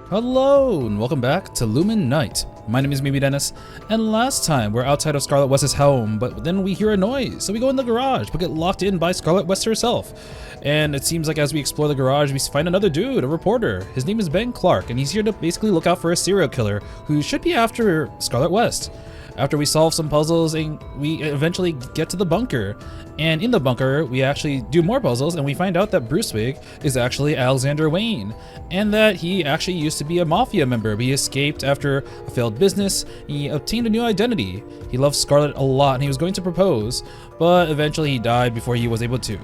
Hello and welcome back to LumineNight. My name is Dennis, and last time we're outside of Scarlet West's home, but then we hear a noise, so we go in the garage, but get locked in by Scarlet West herself. And it seems like as we explore the garage, we find another dude, a reporter. His name is Ben Clark, and he's here to basically look out for a serial killer who should be after Scarlet West. After we solve some puzzles, and we eventually get to the bunker. And in the bunker, we actually do more puzzles, and we find out that Bruce Wig is actually Alexander Wayne, and that he actually used to be a mafia member, but he escaped after a failed business. He obtained a new identity. He loved Scarlet a lot, and he was going to propose, but eventually he died before he was able to.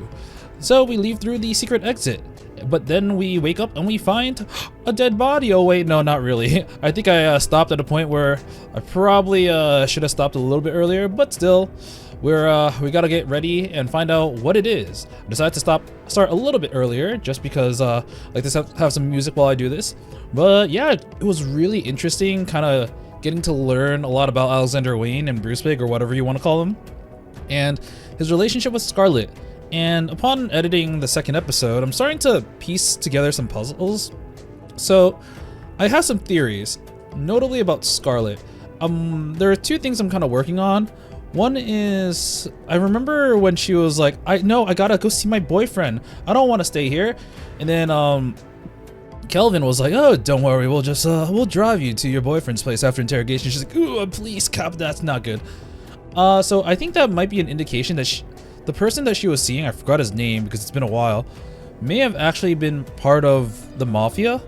So we leave through the secret exit, but then we wake up and we find a dead body. Oh wait, no, not really. I think I stopped at a point where I probably should have stopped a little bit earlier, but still, we gotta get ready and find out what it is. I decided to start a little bit earlier just because I like to have some music while I do this. But yeah, it was really interesting, kind of getting to learn a lot about Alexander Wayne and Bruce Wig, or whatever you want to call him, and his relationship with Scarlet. And upon editing the second episode, I'm starting to piece together some puzzles. So I have some theories, notably about Scarlet. There are two things I'm kind of working on. One is, I remember when she was like, I gotta go see my boyfriend. I don't want to stay here. And then Kelvin was like, oh, don't worry, we'll just we'll drive you to your boyfriend's place after interrogation. She's like, ooh, please, cop, that's not good. So I think that might be an indication that the person that she was seeing, I forgot his name because it's been a while, may have actually been part of the Mafia.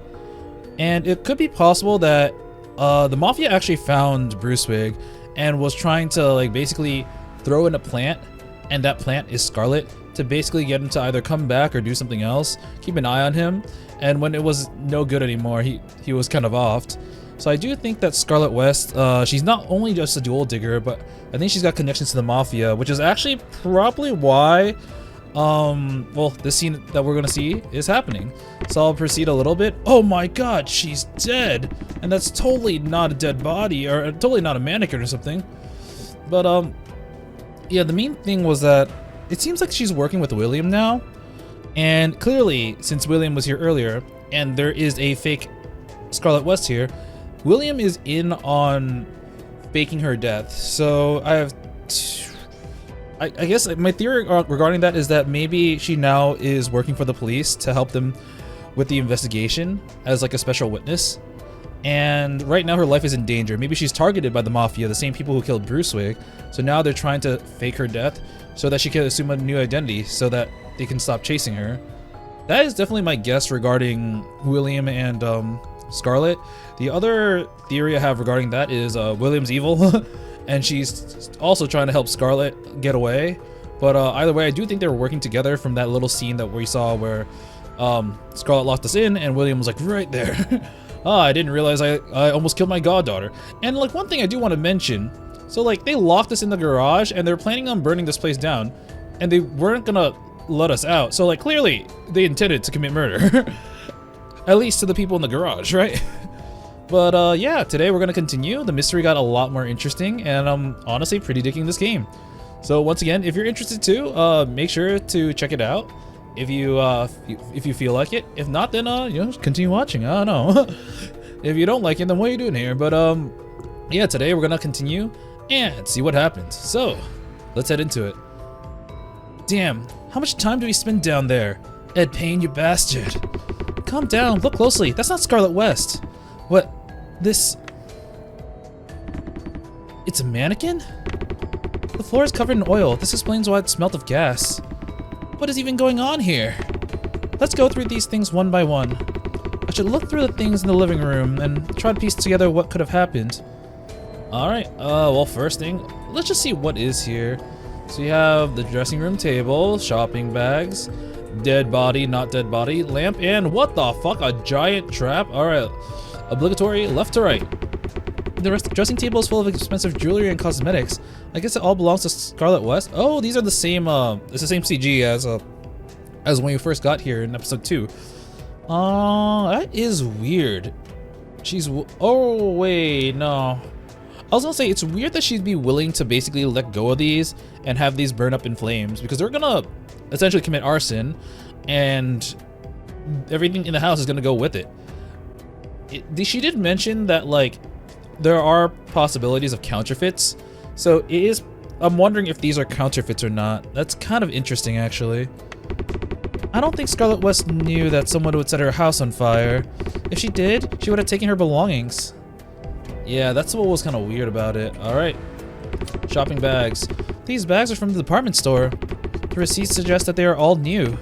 And it could be possible that the Mafia actually found Bruce Wig and was trying to like basically throw in a plant, and that plant is Scarlet, to basically get him to either come back or do something else, keep an eye on him. And when it was no good anymore, he was kind of offed. So I do think that Scarlet West, she's not only just a dual digger, but I think she's got connections to the Mafia, which is actually probably why, well, this scene that we're gonna see is happening. So I'll proceed a little bit. Oh my god, she's dead! And that's totally not a dead body, or totally not a mannequin or something. But, yeah, the main thing was that it seems like she's working with William now. And clearly, since William was here earlier, and there is a fake Scarlet West here, William is in on faking her death. So I guess my theory regarding that is that maybe she now is working for the police to help them with the investigation as like a special witness. And right now her life is in danger. Maybe she's targeted by the Mafia, the same people who killed Bruce Wig. So now they're trying to fake her death so that she can assume a new identity so that they can stop chasing her. That is definitely my guess regarding William and Scarlet. The other theory I have regarding that is William's evil and she's also trying to help Scarlet get away. But either way, I do think they were working together from that little scene that we saw where Scarlet locked us in and William was like right there. I didn't realize I almost killed my goddaughter. And like one thing I do want to mention, so like they locked us in the garage and they're planning on burning this place down, and they weren't gonna let us out. So like clearly they intended to commit murder. At least to the people in the garage, right? But yeah, today we're gonna continue. The mystery got a lot more interesting, and I'm honestly pretty digging this game. So once again, if you're interested too, make sure to check it out if you feel like it. If not, then you know, continue watching. I don't know. If you don't like it, then what are you doing here? But yeah, today we're gonna continue and see what happens. So let's head into it. Damn, how much time do we spend down there? Ed Payne, you bastard. Calm down, look closely. That's not Scarlet West. What? This... It's a mannequin? The floor is covered in oil. This explains why it smelled of gas. What is even going on here? Let's go through these things one by one. I should look through the things in the living room and try to piece together what could have happened. Alright, well, first thing, let's just see what is here. So you have the dressing room table, shopping bags, dead body, not dead body, lamp, and what the fuck, a giant trap? Alright, obligatory left to right. The dressing table is full of expensive jewelry and cosmetics. I guess it all belongs to Scarlet West. Oh, these are the same, it's the same CG as when you first got here in episode 2. That is weird. Oh, wait, no. I was gonna say, it's weird that she'd be willing to basically let go of these and have these burn up in flames, because they're gonna essentially commit arson and everything in the house is gonna go with it. she did mention that like there are possibilities of counterfeits. So it is. I'm wondering if these are counterfeits or not. That's kind of interesting, actually. I don't think Scarlet West knew that someone would set her house on fire. If she did, she would have taken her belongings. Yeah, that's what was kind of weird about it. Alright. Shopping bags. These bags are from the department store. The receipts suggest that they are all new.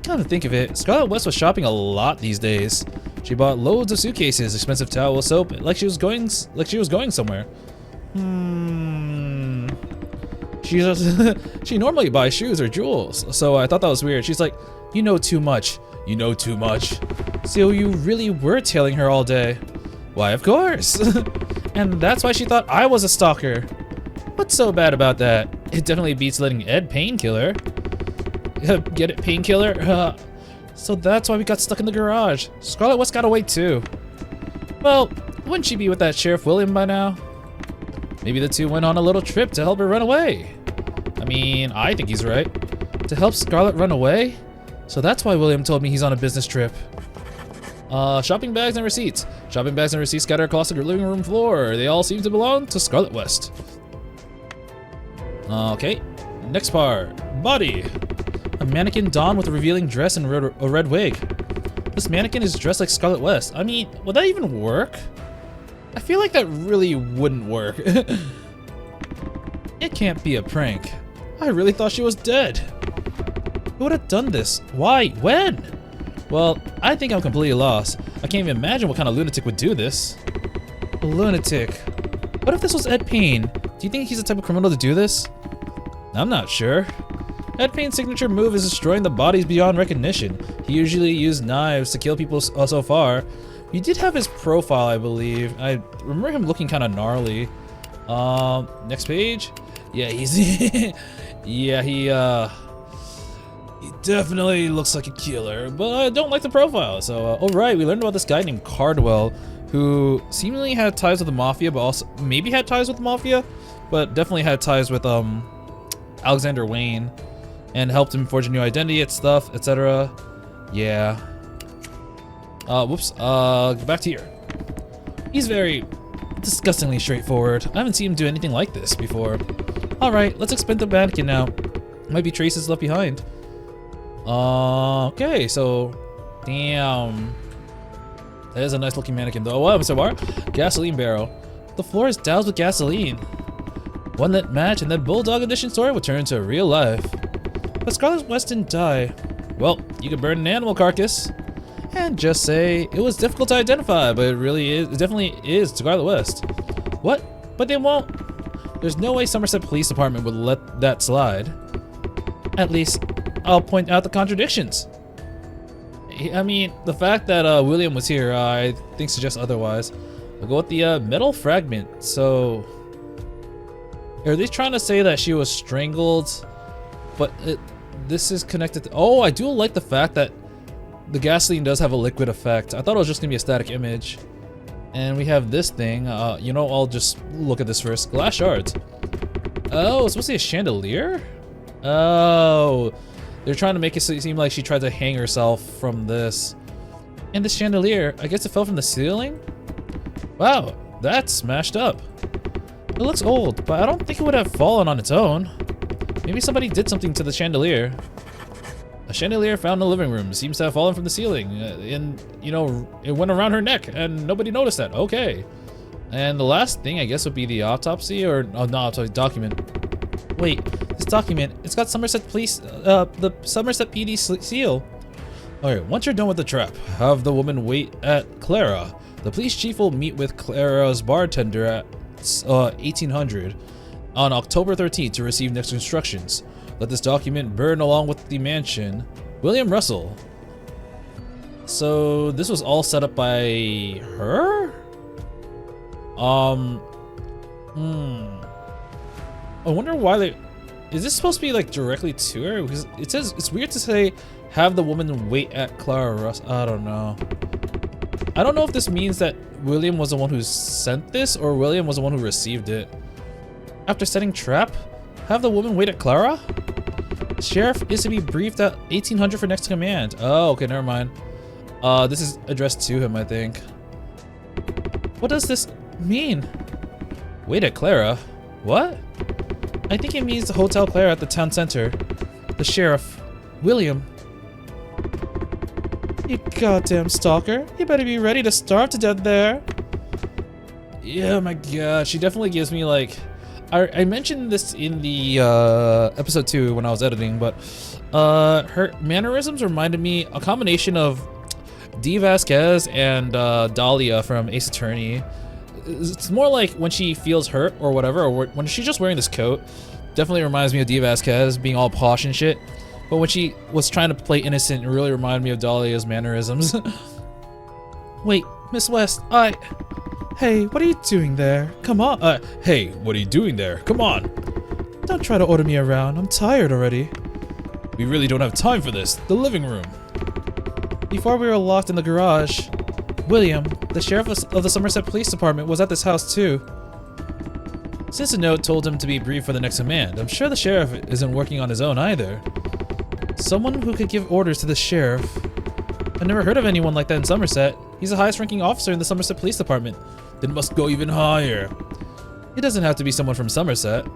Come to think of it, Scarlet West was shopping a lot these days. She bought loads of suitcases, expensive towel, soap, like she was going somewhere. She normally buys shoes or jewels, so I thought that was weird. She's like, you know too much. You know too much. So you really were tailing her all day? Why, of course. And that's why she thought I was a stalker. What's so bad about that? It definitely beats letting Ed painkiller. Get it, painkiller? So that's why we got stuck in the garage. Scarlet West got away too. Well, wouldn't she be with that Sheriff William by now? Maybe the two went on a little trip to help her run away. I mean, I think he's right. To help Scarlet run away? So that's why William told me he's on a business trip. Shopping bags and receipts. Shopping bags and receipts scattered across the living room floor. They all seem to belong to Scarlet West. Okay, next part. Body. A mannequin donned with a revealing dress and a red wig. This mannequin is dressed like Scarlet West. I mean, would that even work? I feel like that really wouldn't work. It can't be a prank. I really thought she was dead. Who would have done this? Why? When? Well, I think I'm completely lost. I can't even imagine what kind of lunatic would do this. A lunatic. What if this was Ed Payne? Do you think he's the type of criminal to do this? I'm not sure. Ed Payne's signature move is destroying the bodies beyond recognition. He usually used knives to kill people so far. He did have his profile, I believe. I remember him looking kind of gnarly. Next page. Yeah, he's yeah, he definitely looks like a killer, but I don't like the profile. So, all right, we learned about this guy named Cardwell, who seemingly had ties with the mafia, but also maybe had ties with the mafia, but definitely had ties with Alexander Wayne, and helped him forge a new identity and stuff, etc. Yeah. Whoops. Back to here. He's very disgustingly straightforward. I haven't seen him do anything like this before. Alright, let's expend the mannequin now. Might be traces left behind. Okay, so damn. That is a nice looking mannequin though. What? So far? Gasoline barrel. The floor is doused with gasoline. One lit match and that Bulldog edition story will turn into real life. But Scarlet West didn't die. Well, you could burn an animal carcass. And just say it was difficult to identify, but it definitely is Scarlet West. What? But they won't. There's no way Somerset Police Department would let that slide. At least, I'll point out the contradictions. I mean, the fact that William was here, I think suggests otherwise. I'll go with the metal fragment. So, are they trying to say that she was strangled? But this is connected to. Oh, I do like the fact that the gasoline does have a liquid effect. I thought it was just gonna be a static image. And we have this thing. You know, I'll just look at this first. Glass shards. Oh, it's supposed to be a chandelier? Oh, they're trying to make it seem like she tried to hang herself from this. And this chandelier, I guess it fell from the ceiling? Wow, that's smashed up. It looks old, but I don't think it would have fallen on its own. Maybe somebody did something to the chandelier. A chandelier found in the living room seems to have fallen from the ceiling, and you know, it went around her neck, and nobody noticed that. Okay. And the last thing, I guess, would be the autopsy, or no, sorry, document. Wait, this document, it's got Somerset Police, the Somerset PD seal. Alright, once you're done with the trap, have the woman wait at Clara. The police chief will meet with Clara's bartender at 1800 on October 13th to receive next instructions. Let this document burn along with the mansion. William Russell. So this was all set up by her? I wonder why they. Is this supposed to be like directly to her? Because it says it's weird to say have the woman wait at Clara Russell. I don't know. I don't know if this means that William was the one who sent this or William was the one who received it. After setting trap, have the woman wait at Clara? Sheriff is to be briefed at 1800 for next command. Oh, okay, never mind. This is addressed to him, I think. What does this mean? Wait at Clara. What? I think it means the Hotel Clara at the town center. The sheriff, William. You goddamn stalker. You better be ready to starve to death there. Yeah, my god. She definitely gives me like... I mentioned this in the episode 2 when I was editing, but her mannerisms reminded me a combination of Dee Vasquez and Dahlia from Ace Attorney. It's more like when she feels hurt or whatever, or when she's just wearing this coat. Definitely reminds me of Dee Vasquez being all posh and shit. But when she was trying to play innocent, it really reminded me of Dahlia's mannerisms. Wait, Miss West, Hey, what are you doing there? Come on. Hey, what are you doing there? Come on. Don't try to order me around. I'm tired already. We really don't have time for this. The living room. Before we were locked in the garage, William, the sheriff of the Somerset Police Department, was at this house too. Since a note told him to be briefed for the next command, I'm sure the sheriff isn't working on his own either. Someone who could give orders to the sheriff. I've never heard of anyone like that in Somerset. He's the highest ranking officer in the Somerset Police Department. Then must go even higher. It doesn't have to be someone from Somerset.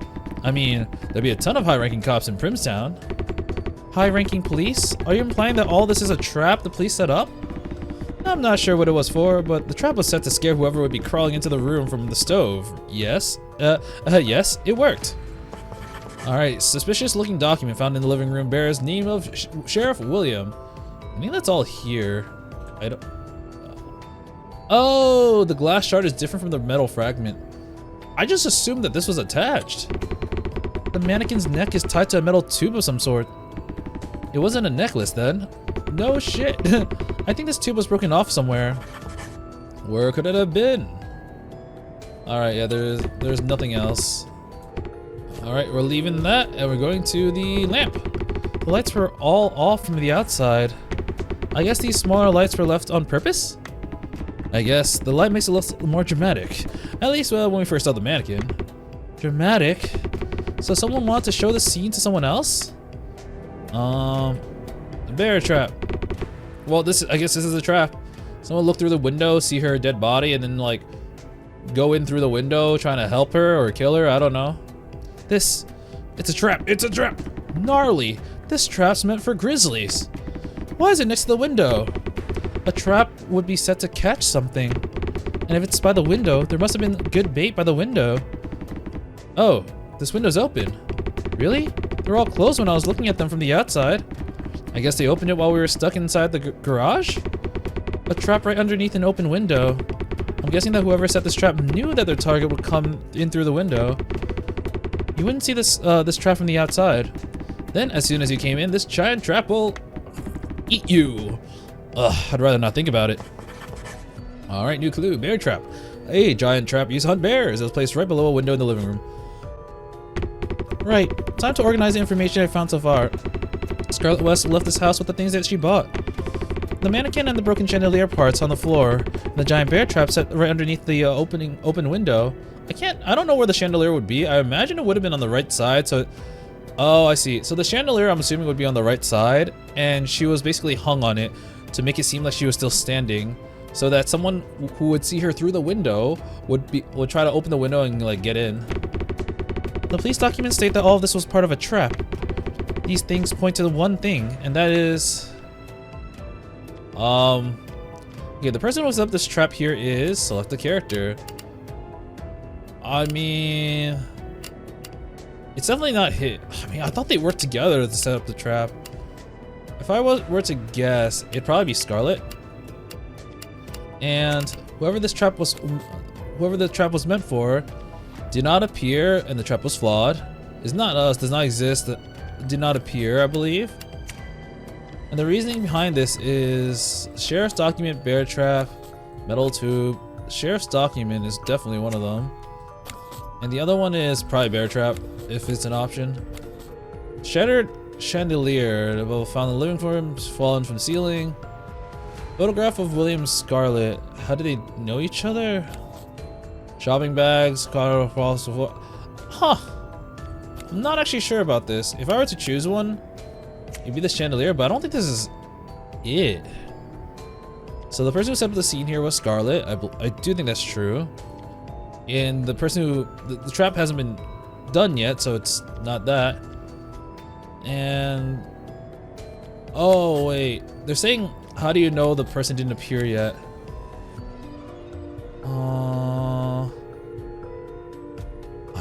I mean, there'd be a ton of high-ranking cops in Primstown. High-ranking police? Are you implying that all this is a trap the police set up? I'm not sure what it was for, but the trap was set to scare whoever would be crawling into the room from the stove. Yes? Yes, it worked. Alright, suspicious-looking document found in the living room bears name of Sheriff William. I think that's all here. I don't... Oh, the glass shard is different from the metal fragment. I just assumed that this was attached. The mannequin's neck is tied to a metal tube of some sort. It wasn't a necklace then. No shit. I think this tube was broken off somewhere. Where could it have been? Alright, yeah, there's nothing else. Alright, we're leaving that and we're going to the lamp. The lights were all off from the outside. I guess these smaller lights were left on purpose? I guess the light makes it look more dramatic. At least when we first saw the mannequin. Dramatic? So someone wanted to show the scene to someone else? Bear trap. Well, I guess this is a trap. Someone look through the window, see her dead body, and then like go in through the window trying to help her or kill her. I don't know. It's a trap. It's a trap. Gnarly. This trap's meant for grizzlies. Why is it next to the window? A trap would be set to catch something. And if it's by the window, there must have been good bait by the window. Oh, this window's open. Really? They're all closed when I was looking at them from the outside. I guess they opened it while we were stuck inside the garage? A trap right underneath an open window. I'm guessing that whoever set this trap knew that their target would come in through the window. You wouldn't see this trap from the outside. Then, as soon as you came in, this giant trap will eat you. Ugh, I'd rather not think about it. Alright, new clue, bear trap. A giant trap used to hunt bears. It was placed right below a window in the living room. Right, time to organize the information I found so far. Scarlet West left this house with the things that she bought. The mannequin and the broken chandelier parts on the floor, and the giant bear trap set right underneath the open window. I don't know where the chandelier would be. I imagine it would have been on the right side, so... Oh, I see. So the chandelier, I'm assuming, would be on the right side, and she was basically hung on it to make it seem like she was still standing, so that someone who would see her through the window would try to open the window and like get in. The police documents state that all of this was part of a trap. These things point to the one thing, and that is... Okay, the person who set up this trap here is... Select a character. I mean... It's definitely not hit. I mean, I thought they worked together to set up the trap. If I were to guess, it'd probably be Scarlet. And whoever the trap was meant for did not appear, and the trap was flawed. Is not us, does not exist, did not appear, I believe. And the reasoning behind this is sheriff's document, bear trap, metal tube. Sheriff's document is definitely one of them. And the other one is probably bear trap, if it's an option. Shattered chandelier found in the living room, fallen from the ceiling. Photograph of William Scarlet. How do they know each other? Shopping bags, car across the floor. Huh. I'm not actually sure about this. If I were to choose one, it'd be the chandelier, but I don't think this is it. So the person who set up the scene here was Scarlet. I do think that's true. And the person who the trap hasn't been done yet, so it's not that. And oh wait, they're saying, how do you know the person didn't appear yet?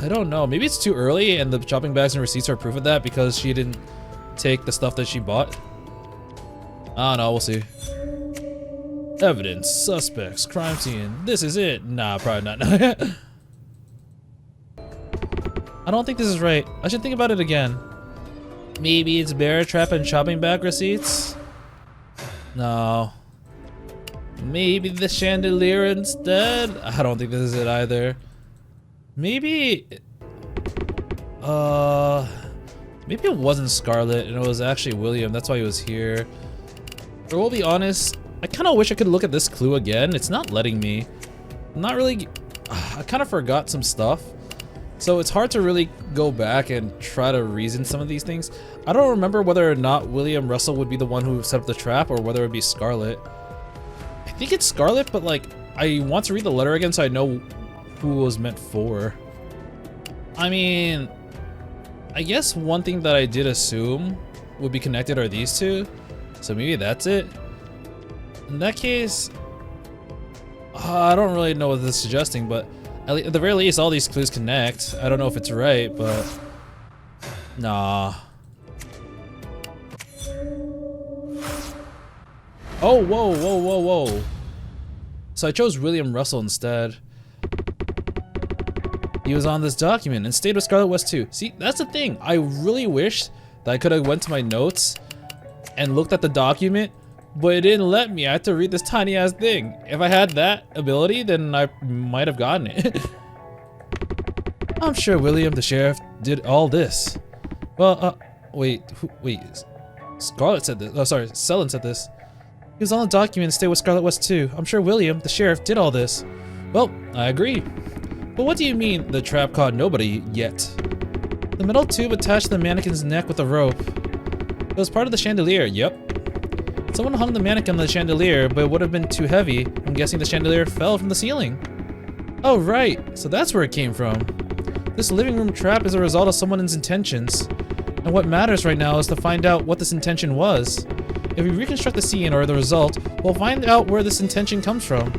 I don't know. Maybe it's too early and the shopping bags and receipts are proof of that because she didn't take the stuff that she bought. I don't know, we'll see. Evidence, suspects, crime scene. This is it. Nah, probably not. I don't think this is right. I should think about it again. Maybe it's bear trap and shopping bag receipts? No. Maybe the chandelier instead? I don't think this is it either. Maybe maybe it wasn't Scarlet and it was actually William. That's why he was here. Or we'll be honest, I kind of wish I could look at this clue again. It's not letting me. I'm not really. I kind of forgot some stuff, so it's hard to really go back and try to reason some of these things. I don't remember whether or not William Russell would be the one who set up the trap or whether it would be Scarlet. I think it's Scarlet, but like I want to read the letter again so I know who it was meant for. I mean, I guess one thing that I did assume would be connected are these two, so maybe that's it. In that case, I don't really know what this is suggesting, but at the very least, all these clues connect. I don't know if it's right, but nah. Oh, whoa, whoa, whoa, whoa. So I chose William Russell instead. He was on this document and stayed with Scarlet West too. See, that's the thing. I really wish that I could have went to my notes and looked at the document, but it didn't let me. I had to read this tiny ass thing. If I had that ability, then I might have gotten it. I'm sure William, the sheriff, did all this. Well, wait, Scarlet said this. Oh, sorry, Selin said this. He was on the document and stayed with Scarlet West too. I'm sure William, the sheriff, did all this. Well, I agree. But what do you mean the trap caught nobody yet? The metal tube attached to the mannequin's neck with a rope. It was part of the chandelier, yep. Someone hung the mannequin on the chandelier, but it would have been too heavy. I'm guessing the chandelier fell from the ceiling. Oh right, so that's where it came from. This living room trap is a result of someone's intentions. And what matters right now is to find out what this intention was. If we reconstruct the scene or the result, we'll find out where this intention comes from.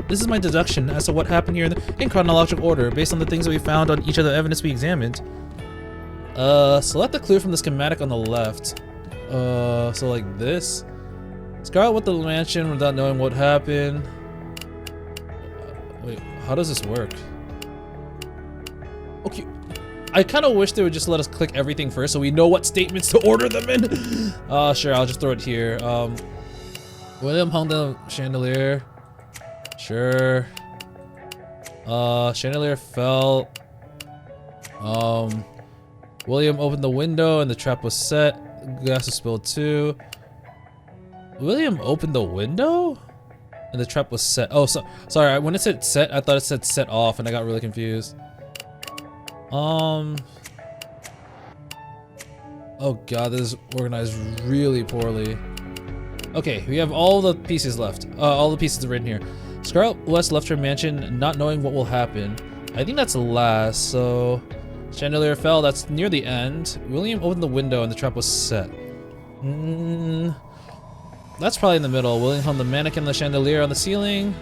This is my deduction as to what happened here in chronological order, based on the things that we found on each of the evidence we examined. Select the clue from the schematic on the left. So like this. Scarlet went to the mansion without knowing what happened. Wait, how does this work? Okay, I kind of wish they would just let us click everything first so we know what statements to order them in. Sure, I'll just throw it here. William hung the chandelier. Sure. Chandelier fell. William opened the window and the trap was set. Glass was spilled too. William opened the window? And the trap was set. Oh, sorry, when it said set, I thought it said set off and I got really confused. Oh god, this is organized really poorly. Okay, we have all the pieces left. All the pieces written here. Scarlet West left her mansion not knowing what will happen. I think that's last, so... Chandelier fell, that's near the end. William opened the window and the trap was set. That's probably in the middle. William hung the mannequin and the chandelier on the ceiling.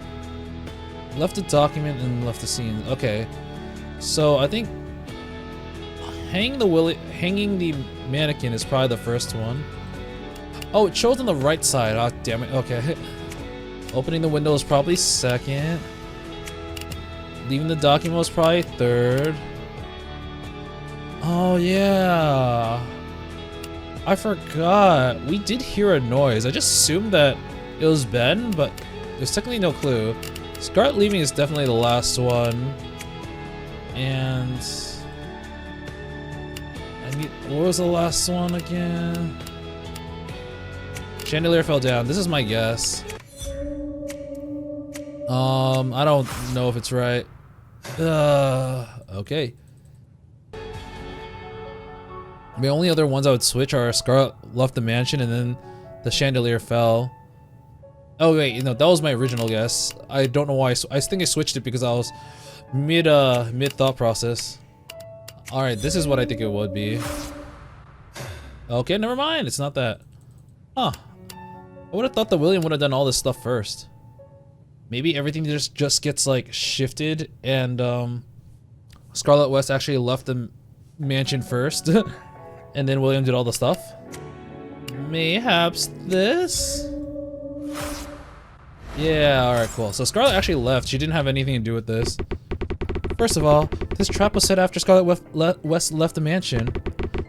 Left the document and left the scene. Okay. So I think hanging the mannequin is probably the first one. Oh, it shows on the right side. Oh, damn it. Okay. Opening the window is probably second. Leaving the document was probably third. Oh, yeah. I forgot. We did hear a noise. I just assumed that it was Ben, but there's technically no clue. Scarlet leaving is definitely the last one. And... what was the last one again? Chandelier fell down. This is my guess. I don't know if it's right. Okay. The only other ones I would switch are Scarlet left the mansion and then the chandelier fell. Oh wait, you know, that was my original guess. I don't know why. I think I switched it because I was mid thought process. All right, this is what I think it would be. Okay, never mind. It's not that. Huh. I would have thought that William would have done all this stuff first. Maybe everything just gets like shifted, and Scarlet West actually left the mansion first, and then William did all the stuff. Mayhaps this? Yeah, alright, cool. So Scarlet actually left. She didn't have anything to do with this. First of all, this trap was set after Scarlet West left the mansion.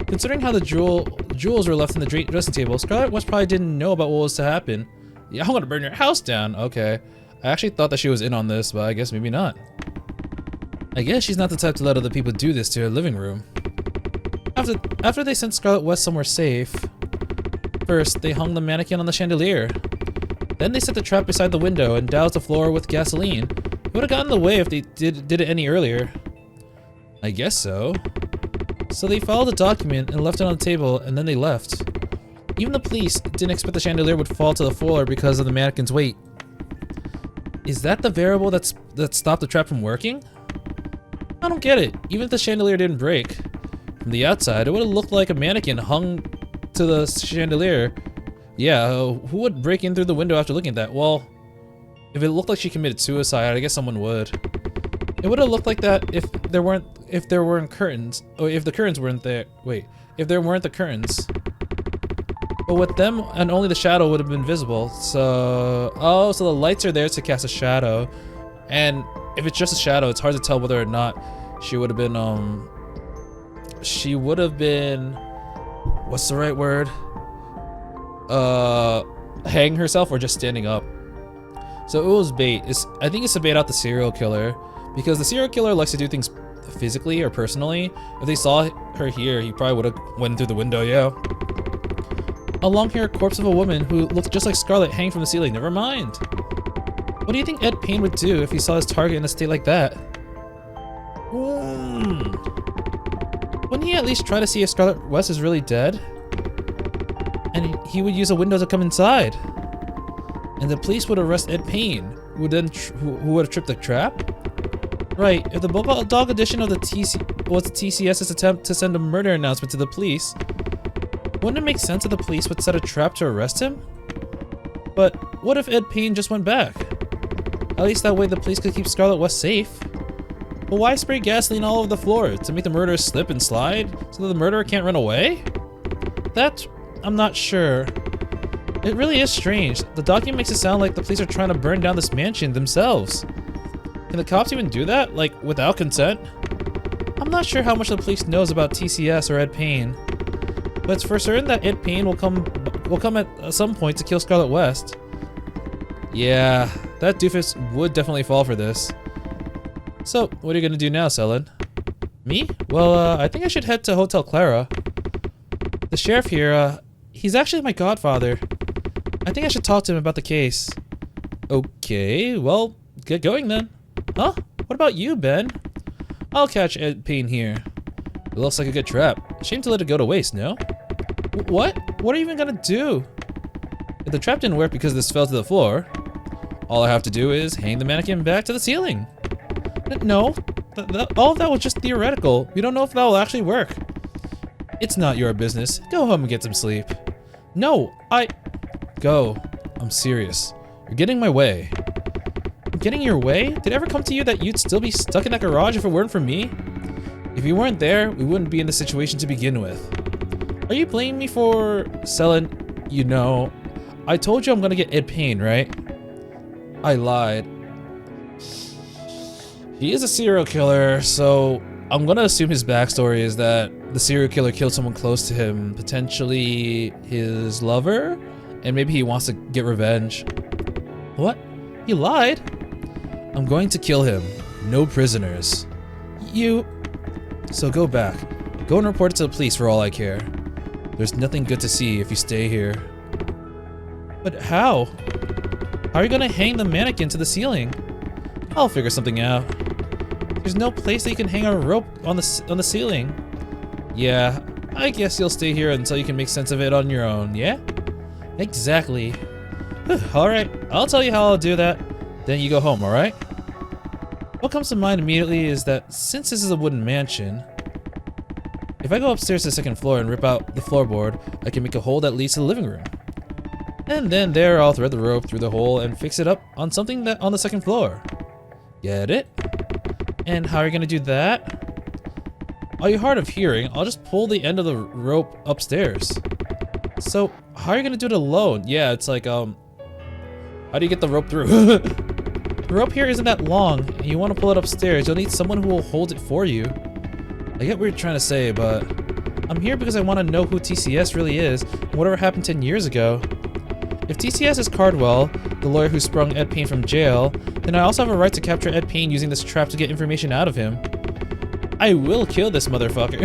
Considering how the jewels were left in the dressing table, Scarlet West probably didn't know about what was to happen. Yeah, I'm gonna burn your house down. Okay. I actually thought that she was in on this, but I guess maybe not. I guess she's not the type to let other people do this to her living room. After they sent Scarlet West somewhere safe, first they hung the mannequin on the chandelier. Then they set the trap beside the window and doused the floor with gasoline. It would have gotten in the way if they did it any earlier. I guess so. So they followed the document and left it on the table, and then they left. Even the police didn't expect the chandelier would fall to the floor because of the mannequin's weight. Is that the variable that stopped the trap from working? I don't get it. Even if the chandelier didn't break, from the outside, it would have looked like a mannequin hung to the chandelier. Yeah, who would break in through the window after looking at that? Well, if it looked like she committed suicide, I guess someone would. It would have looked like that if there weren't curtains, or if the curtains weren't there. Wait, if there weren't the curtains. But with them, and only the shadow would have been visible. So, oh, so the lights are there to cast a shadow, and if it's just a shadow, it's hard to tell whether or not she would have been, what's the right word? Hanging herself or just standing up. So it was bait. I think it's to bait out the serial killer, because the serial killer likes to do things physically or personally. If they saw her here, he probably would have went through the window, yeah. A long-haired corpse of a woman who looked just like Scarlet hanging from the ceiling. Never mind. What do you think Ed Payne would do if he saw his target in a state like that? Wouldn't he at least try to see if Scarlet West is really dead? And he would use a window to come inside. And the police would arrest Ed Payne, who would have tripped the trap? Right, if the Bulldog edition of the was the TCS's attempt to send a murder announcement to the police, wouldn't it make sense that the police would set a trap to arrest him? But what if Ed Payne just went back? At least that way the police could keep Scarlet West safe. But why spray gasoline all over the floor? To make the murderer slip and slide? So that the murderer can't run away? That, I'm not sure. It really is strange. The document makes it sound like the police are trying to burn down this mansion themselves. Can the cops even do that? Like, without consent? I'm not sure how much the police knows about TCS or Ed Payne. But it's for certain that Ed Payne will come at some point to kill Scarlet West. Yeah, that doofus would definitely fall for this. So, what are you gonna do now, Selin? Me? Well, I think I should head to Hotel Clara. The sheriff here, he's actually my godfather. I think I should talk to him about the case. Okay, well, get going then. Huh? What about you, Ben? I'll catch Ed Payne here. It looks like a good trap. Shame to let it go to waste, no? What? What are you even gonna do? If the trap didn't work because this fell to the floor, all I have to do is hang the mannequin back to the ceiling. No, all of that was just theoretical. We don't know if that will actually work. It's not your business. Go home and get some sleep. No, Go. I'm serious. You're getting in my way. I'm getting in your way? Did it ever come to you that you'd still be stuck in that garage if it weren't for me? If you weren't there, we wouldn't be in this situation to begin with. Are you blaming me for Selin? You know, I told you I'm gonna get Ed Payne, right? I lied. He is a serial killer, so I'm gonna assume his backstory is that the serial killer killed someone close to him, potentially his lover, and maybe he wants to get revenge. What? You lied? I'm going to kill him. No prisoners. So go back. Go and report it to the police for all I care. There's nothing good to see if you stay here. But how? How are you gonna hang the mannequin to the ceiling? I'll figure something out. There's no place that you can hang a rope on the ceiling. Yeah, I guess you'll stay here until you can make sense of it on your own, yeah? Exactly. Alright, I'll tell you how I'll do that. Then you go home, alright? What comes to mind immediately is that since this is a wooden mansion, if I go upstairs to the second floor and rip out the floorboard, I can make a hole that leads to the living room. And then there I'll thread the rope through the hole and fix it up on something that on the second floor. Get it? And how are you gonna do that? Are you hard of hearing? I'll just pull the end of the rope upstairs. So, how are you gonna do it alone? Yeah, it's like, how do you get the rope through? The rope here isn't that long, and you want to pull it upstairs. You'll need someone who will hold it for you. I get what you're trying to say, but I'm here because I want to know who TCS really is, and whatever happened 10 years ago. If TCS is Cardwell, the lawyer who sprung Ed Payne from jail, then I also have a right to capture Ed Payne using this trap to get information out of him. I will kill this motherfucker.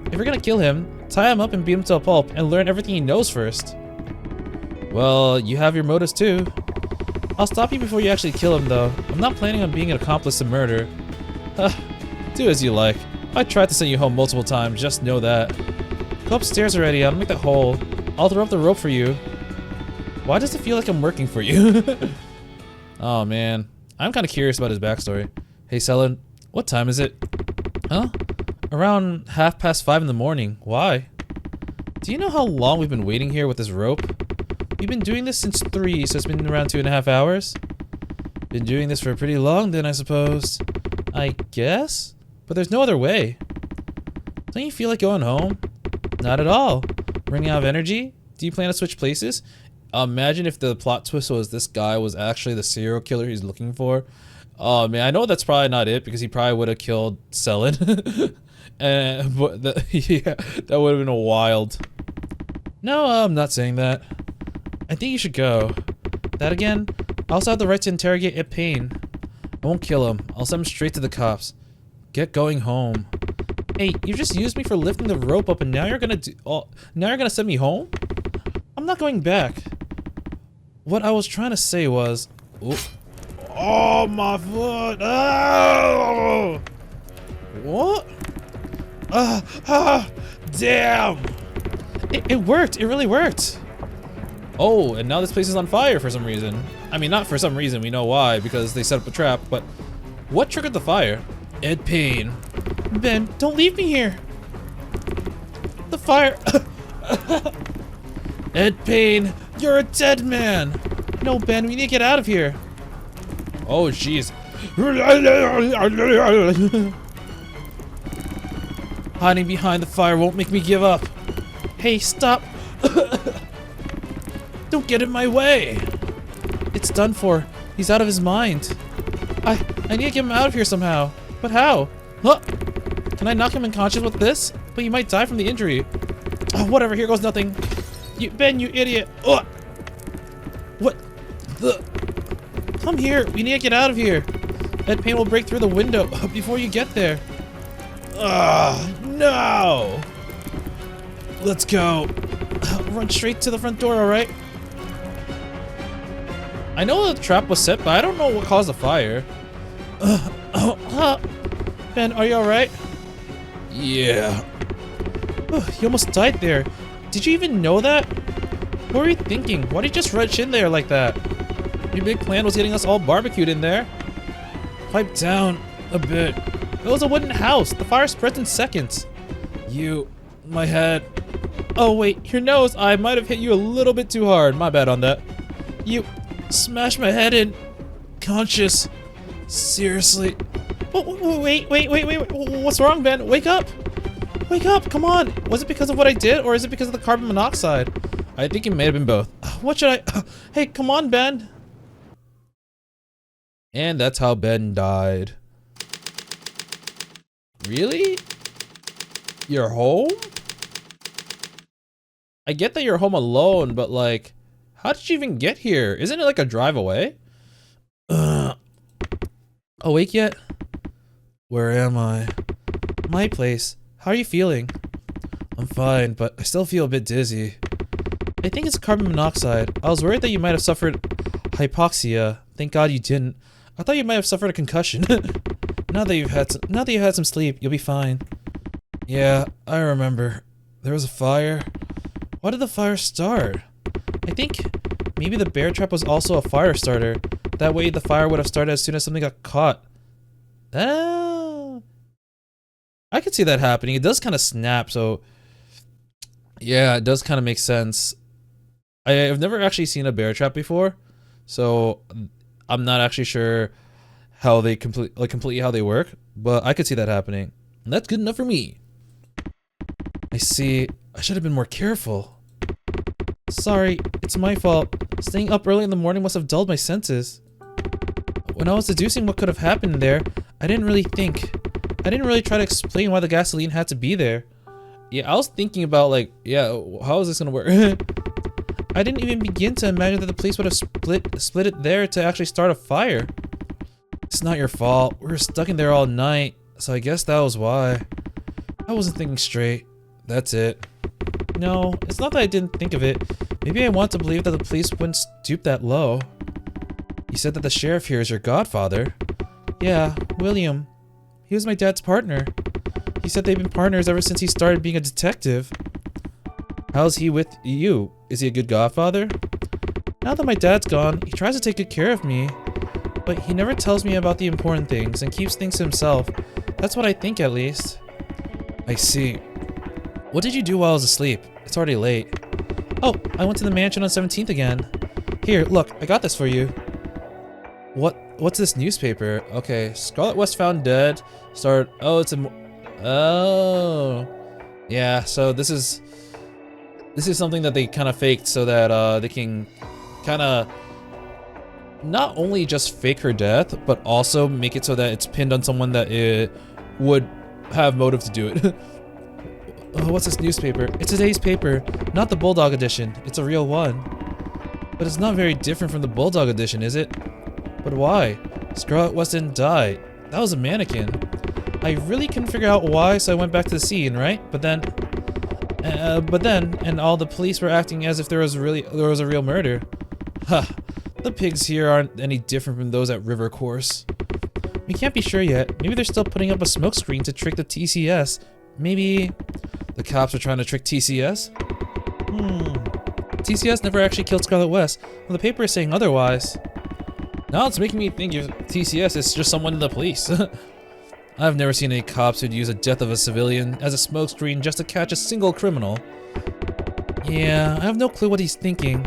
If you're gonna kill him, tie him up and beat him to a pulp, and learn everything he knows first. Well, you have your motives too. I'll stop you before you actually kill him though. I'm not planning on being an accomplice to murder. Do as you like. I tried to send you home multiple times, just know that. Go upstairs already, I'll make that hole. I'll throw up the rope for you. Why does it feel like I'm working for you? Oh man, I'm kinda curious about his backstory. Hey Selin, what time is it? Huh? Around 5:30 in the morning. Why? Do you know how long we've been waiting here with this rope? We've been doing this since 3, so it's been around 2.5 hours. Been doing this for pretty long then, I suppose. I guess? But there's no other way. Don't you feel like going home? Not at all. Running out of energy? Do you plan to switch places? Imagine if the plot twist was this guy was actually the serial killer he's looking for. Oh man, I know that's probably not it because he probably would have killed Selin. But yeah, that would have been wild. No, I'm not saying that. I think you should go. That again? I also have the right to interrogate Ed Payne. I won't kill him. I'll send him straight to the cops. Get going home. Hey, you just used me for lifting the rope up and now you're gonna now you're gonna send me home? I'm not going back. What I was trying to say was... Oh, my foot! Oh! What? Damn! It worked. It really worked. Oh, and now this place is on fire for some reason. I mean, not for some reason. We know why, because they set up a trap, but what triggered the fire? Ed Payne. Ben, don't leave me here. The fire... Ed Payne, you're a dead man. No, Ben, we need to get out of here. Oh, jeez. Hiding behind the fire won't make me give up. Hey, stop. Don't get in my way. It's done for. He's out of his mind. I need to get him out of here somehow. But how? Huh? Can I knock him unconscious with this? But he might die from the injury. Oh, whatever, here goes nothing. Ben, you idiot. Oh. What the? Come here, we need to get out of here. Ed Payne will break through the window before you get there. No. Let's go. Run straight to the front door, alright? I know the trap was set, but I don't know what caused the fire. Ben, are you alright? Yeah. You almost died there. Did you even know that? What were you thinking? Why did you just rush in there like that? Your big plan was getting us all barbecued in there. Pipe down a bit. It was a wooden house. The fire spreads in seconds. My head. Oh wait, your nose. I might have hit you a little bit too hard. My bad on that. You smashed my head in. Conscious. Seriously. Oh, wait. What's wrong, Ben? Wake up. Wake up, come on. Was it because of what I did, or is it because of the carbon monoxide? I think it may have been both. What should I... Hey, come on, Ben. And that's how Ben died. Really? You're home? I get that you're home alone, but like... How did you even get here? Isn't it like a drive away? Awake yet? Where am I? My place. How are you feeling? I'm fine, but I still feel a bit dizzy. I think it's carbon monoxide. I was worried that you might have suffered hypoxia. Thank God you didn't. I thought you might have suffered a concussion. Now that you've had some sleep, you'll be fine. Yeah, I remember. There was a fire. Why did the fire start? I think maybe the bear trap was also a fire starter. That way the fire would have started as soon as something got caught. Ah, I could see that happening. It does kind of snap, so yeah, it does kind of make sense. I've never actually seen a bear trap before, so I'm not actually sure how they completely how they work, but I could see that happening. And that's good enough for me. I see. I should have been more careful. Sorry, it's my fault. Staying up early in the morning must have dulled my senses. When I was deducing what could have happened there, I didn't really think. I didn't really try to explain why the gasoline had to be there. Yeah, I was thinking about like, yeah, how is this gonna work? I didn't even begin to imagine that the police would have split it there to actually start a fire. It's not your fault. We were stuck in there all night, so I guess that was why. I wasn't thinking straight. That's it. No, it's not that I didn't think of it. Maybe I want to believe that the police wouldn't stoop that low. You said that the sheriff here is your godfather. Yeah, William. He was my dad's partner. He said they've been partners ever since he started being a detective. How's he with you? Is he a good godfather? Now that my dad's gone, he tries to take good care of me. But he never tells me about the important things and keeps things to himself. That's what I think, at least. I see. What did you do while I was asleep? It's already late. Oh, I went to the mansion on 17th again. Here, look, I got this for you. What's this newspaper? Okay, Scarlet West found dead. Oh, it's a... Oh. Yeah, so this is something that they kind of faked so that they can kind of not only just fake her death, but also make it so that it's pinned on someone that it would have motive to do it. Oh, what's this newspaper? It's today's paper, not the Bulldog edition. It's a real one. But it's not very different from the Bulldog edition, is it? But why? Scarlet West didn't die. That was a mannequin. I really couldn't figure out why, so I went back to the scene, right? But then, and all the police were acting as if there was a real murder. Huh. The pigs here aren't any different from those at River Course. We can't be sure yet. Maybe they're still putting up a smokescreen to trick the TCS. Maybe the cops are trying to trick TCS? TCS never actually killed Scarlet West. Well, the paper is saying otherwise. Now it's making me think if TCS is just someone in the police. I've never seen any cops who'd use the death of a civilian as a smokescreen just to catch a single criminal. Yeah, I have no clue what he's thinking.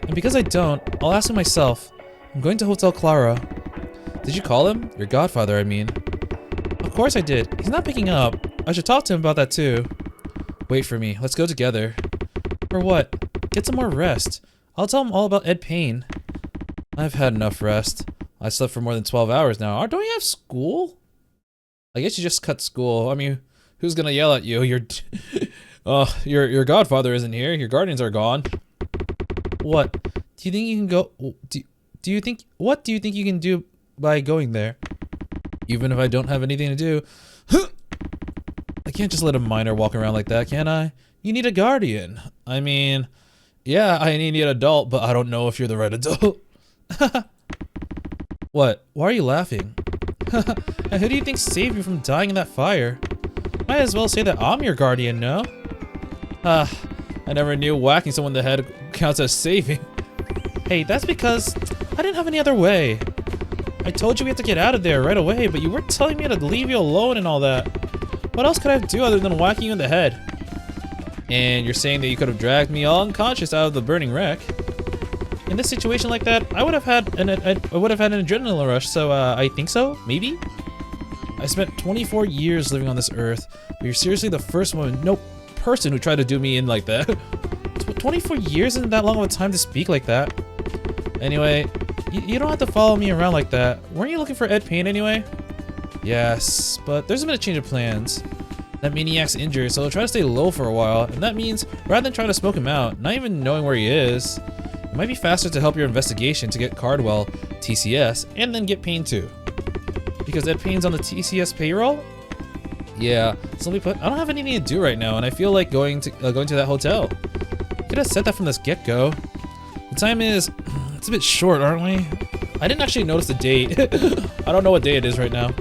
And because I don't, I'll ask him myself. I'm going to Hotel Clara. Did you call him? Your godfather, I mean. Of course I did. He's not picking up. I should talk to him about that too. Wait for me. Let's go together. For what? Get some more rest. I'll tell him all about Ed Payne. I've had enough rest. I slept for more than 12 hours now. Don't you have school? I guess you just cut school. I mean, who's gonna yell at you? Your godfather isn't here. Your guardians are gone. What? Do you think you can go? What do you think you can do by going there? Even if I don't have anything to do, I can't just let a minor walk around like that, can I? You need a guardian. I mean, yeah, I need an adult, but I don't know if you're the right adult. What? Why are you laughing? And who do you think saved you from dying in that fire? Might as well say that I'm your guardian, no? I never knew whacking someone in the head counts as saving. Hey, that's because I didn't have any other way. I told you we had to get out of there right away, but you were telling me to leave you alone and all that. What else could I do other than whacking you in the head? And you're saying that you could have dragged me all unconscious out of the burning wreck? In this situation like that, I would have had an adrenaline rush, so I think so, maybe? I spent 24 years living on this earth, but you're seriously the first person who tried to do me in like that. 24 years isn't that long of a time to speak like that. Anyway, you don't have to follow me around like that. Weren't you looking for Ed Payne anyway? Yes, but there's been a change of plans. That maniac's injured, so he'll try to stay low for a while, and that means rather than trying to smoke him out, not even knowing where he is, it might be faster to help your investigation to get Cardwell, TCS, and then get Payne too. Because Ed Payne's on the TCS payroll? Yeah, simply put, I don't have anything to do right now, and I feel like going to that hotel. Could have said that from this get-go. The time is, it's a bit short, aren't we? I didn't actually notice the date. I don't know what day it is right now.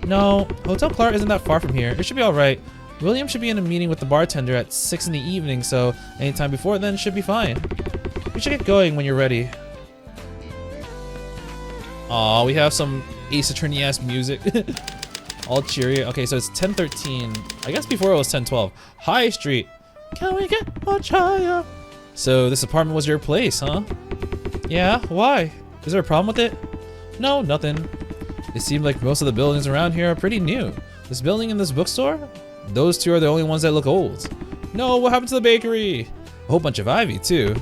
No, Hotel Clara isn't that far from here. It should be alright. William should be in a meeting with the bartender at 6 in the evening, so anytime before then should be fine. We should get going when you're ready. Aw, we have some Ace Attorney ass music. All cheery. Okay, so it's 10:13. I guess before it was 10:12. High Street. Can we get much higher? So this apartment was your place, huh? Yeah, why? Is there a problem with it? No, nothing. It seemed like most of the buildings around here are pretty new. This building and this bookstore? Those two are the only ones that look old. No, what happened to the bakery? A whole bunch of ivy, too.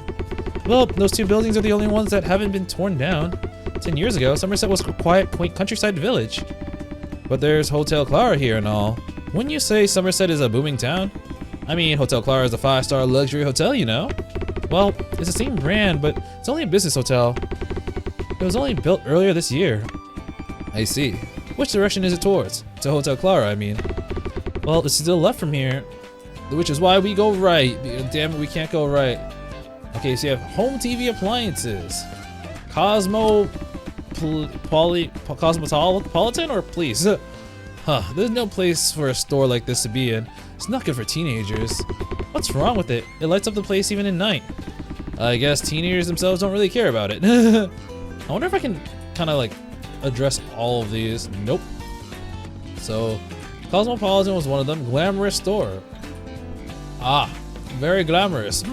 Well, those two buildings are the only ones that haven't been torn down. 10 years ago, Somerset was a quiet, quaint countryside village. But there's Hotel Clara here and all. Wouldn't you say Somerset is a booming town? I mean, Hotel Clara is a 5-star luxury hotel, you know? Well, it's the same brand, but it's only a business hotel. It was only built earlier this year. I see. Which direction is it towards? To Hotel Clara, I mean. Well, it's still left from here, which is why we go right. Damn it, we can't go right. Okay, so you have home TV appliances. Cosmopolitan or please? Huh, there's no place for a store like this to be in. It's not good for teenagers. What's wrong with it? It lights up the place even at night. I guess teenagers themselves don't really care about it. I wonder if I can kind of like address all of these. Nope. So, Cosmopolitan was one of them. Glamorous store. Ah, very glamorous.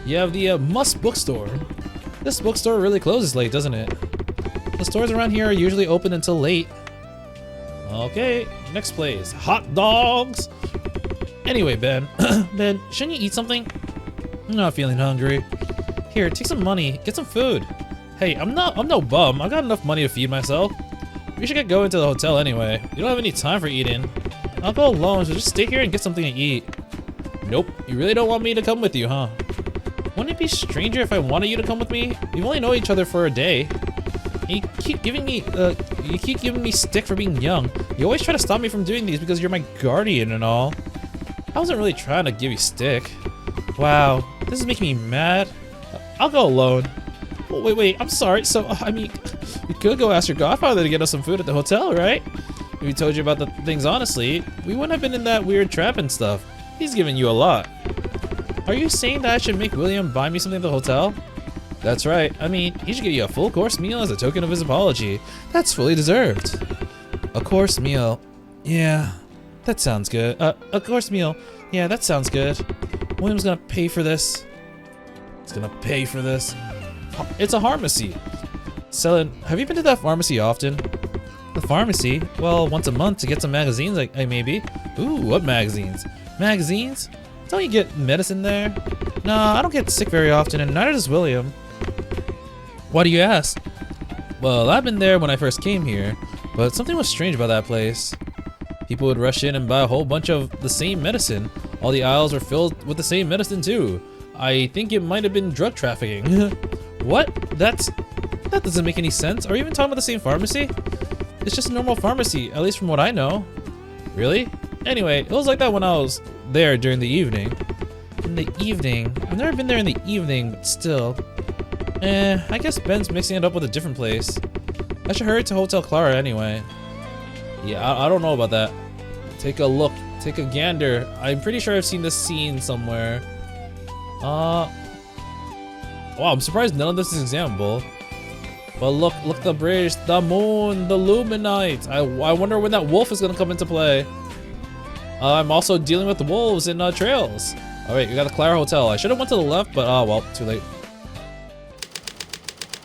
You have the Must Bookstore. This bookstore really closes late, doesn't it? The stores around here are usually open until late. Okay, next place. Hot dogs! Anyway, Ben. Ben, shouldn't you eat something? I'm not feeling hungry. Here, take some money. Get some food. Hey, I'm no bum. I got enough money to feed myself. We should get going to the hotel anyway. You don't have any time for eating. I'll go alone, so just stay here and get something to eat. Nope, you really don't want me to come with you, huh? Wouldn't it be stranger if I wanted you to come with me? We've only known each other for a day. You keep giving me stick for being young. You always try to stop me from doing these because you're my guardian and all. I wasn't really trying to give you stick. Wow, this is making me mad. I'll go alone. Oh, wait, I'm sorry. So, I mean, we could go ask your godfather to get us some food at the hotel, right? If we told you about the things honestly, we wouldn't have been in that weird trap and stuff. He's giving you a lot. Are you saying that I should make William buy me something at the hotel? That's right. I mean, he should give you a full course meal as a token of his apology. That's fully deserved. A course meal. Yeah, that sounds good. A course meal. Yeah, that sounds good. William's gonna pay for this. He's gonna pay for this. It's a pharmacy. Selling. Have you been to that pharmacy often? The pharmacy? Well, once a month to get some magazines, maybe. Ooh, what magazines? Magazines? Don't you get medicine there? Nah, I don't get sick very often, and neither does William. Why do you ask? Well, I've been there when I first came here, but something was strange about that place. People would rush in and buy a whole bunch of the same medicine. All the aisles were filled with the same medicine too. I think it might have been drug trafficking. What? That doesn't make any sense. Are you even talking about the same pharmacy? It's just a normal pharmacy, at least from what I know. Really? Anyway, it was like that when I was there during the evening. In the evening? I've never been there in the evening, but still. I guess Ben's mixing it up with a different place. I should hurry to Hotel Clara anyway. Yeah, I don't know about that. Take a look. Take a gander. I'm pretty sure I've seen this scene somewhere. Wow, I'm surprised none of this is examinable. But look the bridge, the moon, the LumineNight. I wonder when that wolf is gonna come into play. I'm also dealing with the wolves in trails. All right, we got the Clara Hotel. I should have went to the left, but well, too late.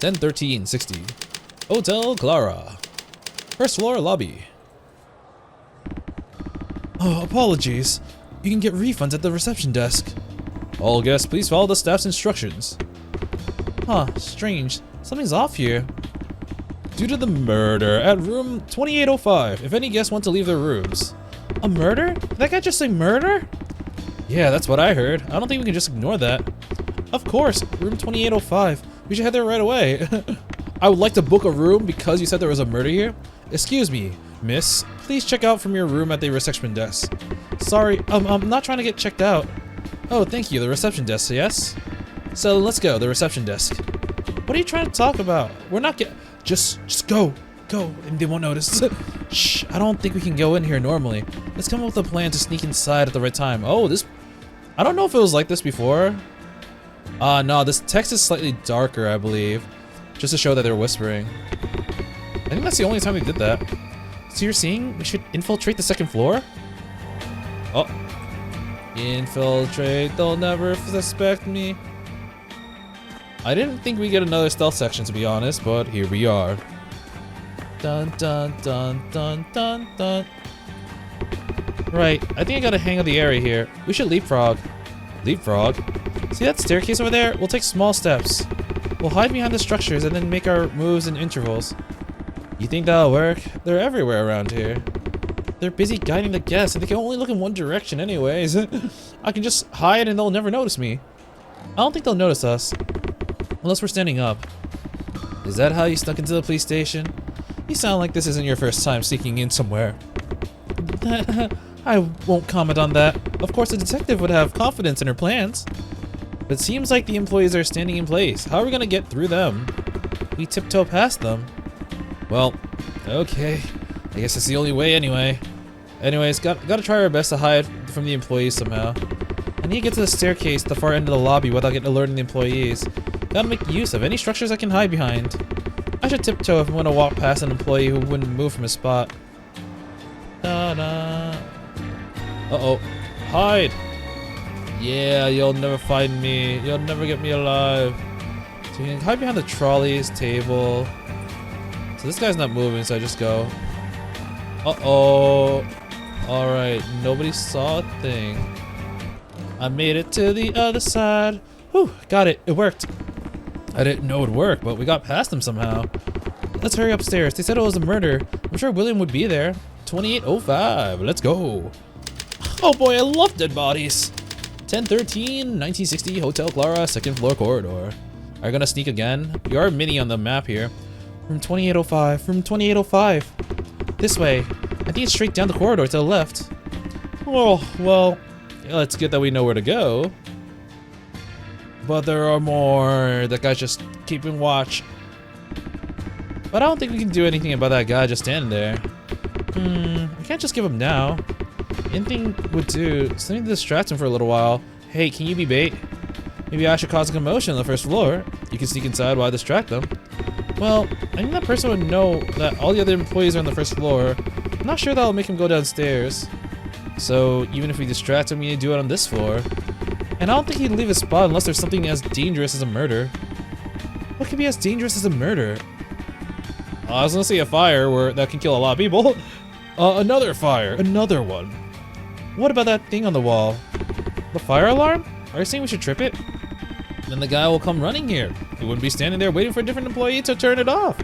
10:13:60. Hotel Clara. First floor lobby. Oh, apologies. You can get refunds at the reception desk. All guests, please follow the staff's instructions. Huh, strange. Something's off here. Due to the murder at room 2805, if any guests want to leave their rooms. A murder? Did that guy just say murder? Yeah, that's what I heard. I don't think we can just ignore that. Of course, room 2805. We should head there right away. I would like to book a room because you said there was a murder here. Excuse me, miss. Please check out from your room at the reception desk. Sorry, I'm not trying to get checked out. Oh, thank you, the reception desk, yes? So let's go, the reception desk. What are you trying to talk about? We're not just go, and they won't notice. Shh, I don't think we can go in here normally. Let's come up with a plan to sneak inside at the right time. Oh, I don't know if it was like this before. No, this text is slightly darker, I believe. Just to show that they're whispering. I think that's the only time we did that. So you're saying we should infiltrate the second floor? Oh. Infiltrate, they'll never suspect me. I didn't think we'd get another stealth section, to be honest, but here we are. Dun dun dun dun dun dun. Right, I think I got a hang of the area here. We should leapfrog. Leapfrog? See that staircase over there? We'll take small steps. We'll hide behind the structures and then make our moves in intervals. You think that'll work? They're everywhere around here. They're busy guiding the guests and they can only look in one direction anyways. I can just hide and they'll never notice me. I don't think they'll notice us. Unless we're standing up. Is that how you snuck into the police station? You sound like this isn't your first time sneaking in somewhere. I won't comment on that. Of course a detective would have confidence in her plans. But it seems like the employees are standing in place. How are we gonna get through them? We tiptoe past them. Well, okay. I guess it's the only way anyway. Anyways, gotta try our best to hide from the employees somehow. I need to get to the staircase at the far end of the lobby without alerting the employees. Gotta make use of any structures I can hide behind. I should tiptoe if I'm gonna walk past an employee who wouldn't move from his spot. Da-da. Uh-oh. Hide! Yeah, you'll never find me. You'll never get me alive. So you can hide behind the trolleys, table. So this guy's not moving, so I just go. Uh-oh. Alright, nobody saw a thing. I made it to the other side. Whew, got it. It worked. I didn't know it would work, but we got past them somehow. Let's hurry upstairs. They said it was a murder. I'm sure William would be there. 2805. Let's go. Oh boy, I love dead bodies. 1013, 1960, Hotel Clara, second floor corridor. Are you gonna sneak again? We are mini on the map here. Room 2805. Room 2805. This way. I think it's straight down the corridor to the left. Oh, well, yeah, it's good that we know where to go. But there are more. That guy's just keeping watch. But I don't think we can do anything about that guy just standing there. We can't just give him now. Anything would do. Something to distract him for a little while. Hey, can you be bait? Maybe I should cause a commotion on the first floor. You can sneak inside while I distract them. Well, I think that person would know that all the other employees are on the first floor. I'm not sure that'll make him go downstairs. So even if we distract him, we need to do it on this floor. And I don't think he'd leave his spot unless there's something as dangerous as a murder. What could be as dangerous as a murder? I was gonna say a fire that can kill a lot of people. Another fire. Another one. What about that thing on the wall? The fire alarm? Are you saying we should trip it? Then the guy will come running here. He wouldn't be standing there waiting for a different employee to turn it off.